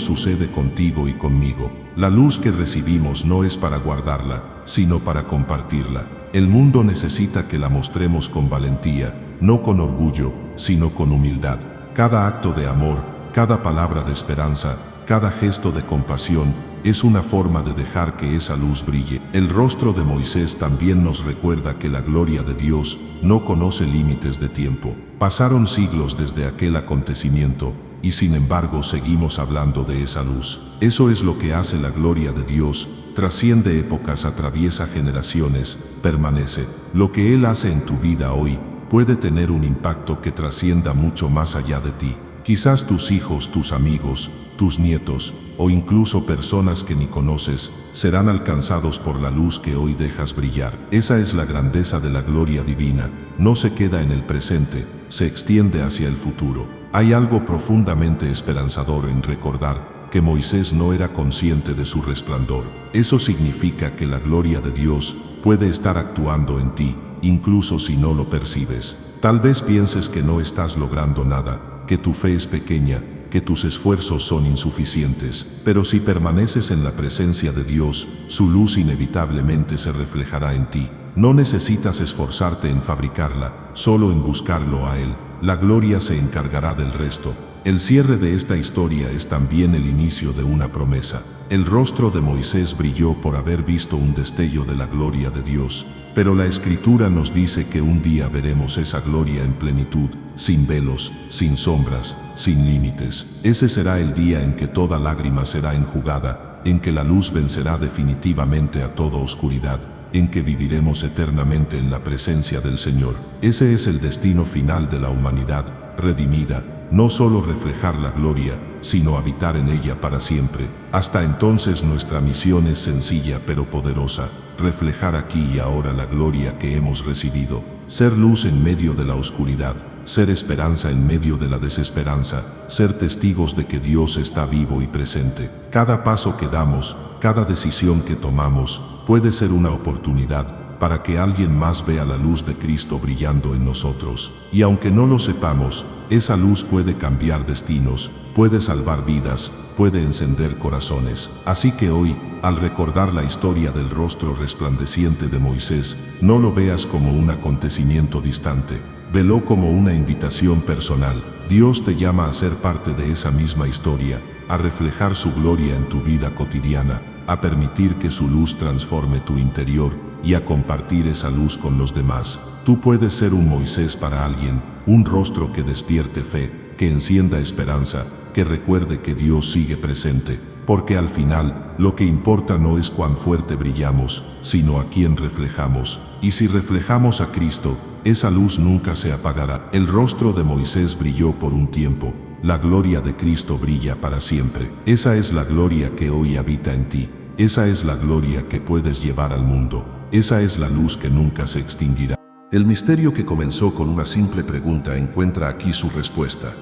sucede contigo y conmigo. La luz que recibimos no es para guardarla, sino para compartirla. El mundo necesita que la mostremos con valentía, no con orgullo, sino con humildad. Cada acto de amor, cada palabra de esperanza, cada gesto de compasión, es una forma de dejar que esa luz brille. El rostro de Moisés también nos recuerda que la gloria de Dios no conoce límites de tiempo. Pasaron siglos desde aquel acontecimiento, y sin embargo seguimos hablando de esa luz. Eso es lo que hace la gloria de Dios. Trasciende épocas, atraviesa generaciones, permanece. Lo que Él hace en tu vida hoy puede tener un impacto que trascienda mucho más allá de ti. Quizás tus hijos, tus amigos, tus nietos, o incluso personas que ni conoces, serán alcanzados por la luz que hoy dejas brillar. Esa es la grandeza de la gloria divina. No se queda en el presente, se extiende hacia el futuro. Hay algo profundamente esperanzador en recordar que Moisés no era consciente de su resplandor. Eso significa que la gloria de Dios puede estar actuando en ti, incluso si no lo percibes. Tal vez pienses que no estás logrando nada, que tu fe es pequeña, que tus esfuerzos son insuficientes, pero si permaneces en la presencia de Dios, su luz inevitablemente se reflejará en ti. No necesitas esforzarte en fabricarla, solo en buscarlo a Él. La gloria se encargará del resto. El cierre de esta historia es también el inicio de una promesa. El rostro de Moisés brilló por haber visto un destello de la gloria de Dios, pero la Escritura nos dice que un día veremos esa gloria en plenitud, sin velos, sin sombras, sin límites. Ese será el día en que toda lágrima será enjugada, en que la luz vencerá definitivamente a toda oscuridad, en que viviremos eternamente en la presencia del Señor. Ese es el destino final de la humanidad, redimida, no solo reflejar la gloria, sino habitar en ella para siempre. Hasta entonces nuestra misión es sencilla pero poderosa, reflejar aquí y ahora la gloria que hemos recibido, ser luz en medio de la oscuridad, ser esperanza en medio de la desesperanza, ser testigos de que Dios está vivo y presente. Cada paso que damos, cada decisión que tomamos, puede ser una oportunidad para que alguien más vea la luz de Cristo brillando en nosotros. Y aunque no lo sepamos, esa luz puede cambiar destinos, puede salvar vidas, puede encender corazones. Así que hoy, al recordar la historia del rostro resplandeciente de Moisés, no lo veas como un acontecimiento distante, velo como una invitación personal. Dios te llama a ser parte de esa misma historia, a reflejar su gloria en tu vida cotidiana, a permitir que su luz transforme tu interior y a compartir esa luz con los demás. Tú puedes ser un Moisés para alguien, un rostro que despierte fe, que encienda esperanza, que recuerde que Dios sigue presente, porque al final, lo que importa no es cuán fuerte brillamos, sino a quién reflejamos. Y si reflejamos a Cristo, esa luz nunca se apagará. El rostro de Moisés brilló por un tiempo, la gloria de Cristo brilla para siempre. Esa es la gloria que hoy habita en ti. Esa es la gloria que puedes llevar al mundo. Esa es la luz que nunca se extinguirá. El misterio que comenzó con una simple pregunta encuentra aquí su respuesta.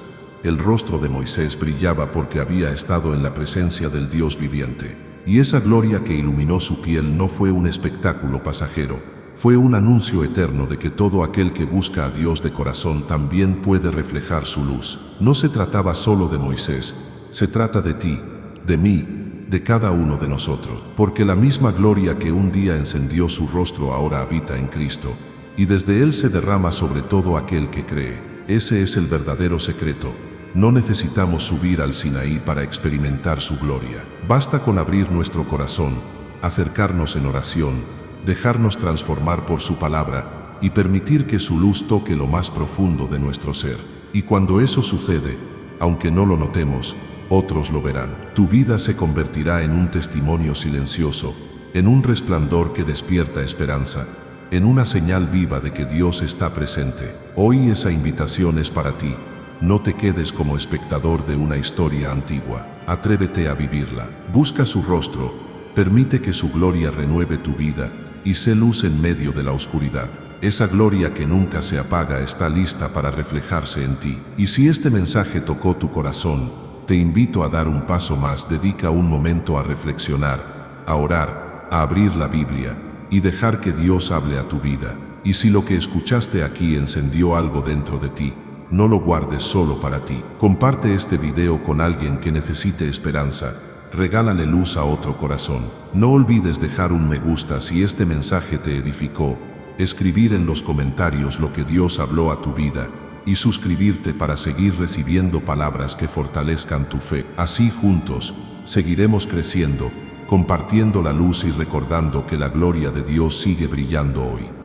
El rostro de Moisés brillaba porque había estado en la presencia del Dios viviente. Y esa gloria que iluminó su piel no fue un espectáculo pasajero, fue un anuncio eterno de que todo aquel que busca a Dios de corazón también puede reflejar su luz. No se trataba solo de Moisés, se trata de ti, de mí, de cada uno de nosotros, porque la misma gloria que un día encendió su rostro ahora habita en Cristo, y desde Él se derrama sobre todo aquel que cree. Ese es el verdadero secreto. No necesitamos subir al Sinaí para experimentar su gloria. Basta con abrir nuestro corazón, acercarnos en oración, dejarnos transformar por su palabra y permitir que su luz toque lo más profundo de nuestro ser. Y cuando eso sucede, aunque no lo notemos, otros lo verán. Tu vida se convertirá en un testimonio silencioso, en un resplandor que despierta esperanza, en una señal viva de que Dios está presente. Hoy esa invitación es para ti. No te quedes como espectador de una historia antigua. Atrévete a vivirla. Busca su rostro, permite que su gloria renueve tu vida y sé luz en medio de la oscuridad. Esa gloria que nunca se apaga está lista para reflejarse en ti. Y si este mensaje tocó tu corazón, te invito a dar un paso más. Dedica un momento a reflexionar, a orar, a abrir la Biblia y dejar que Dios hable a tu vida. Y si lo que escuchaste aquí encendió algo dentro de ti, no lo guardes solo para ti. Comparte este video con alguien que necesite esperanza. Regálale luz a otro corazón. No olvides dejar un me gusta si este mensaje te edificó, escribir en los comentarios lo que Dios habló a tu vida y suscribirte para seguir recibiendo palabras que fortalezcan tu fe. Así juntos seguiremos creciendo, compartiendo la luz y recordando que la gloria de Dios sigue brillando hoy.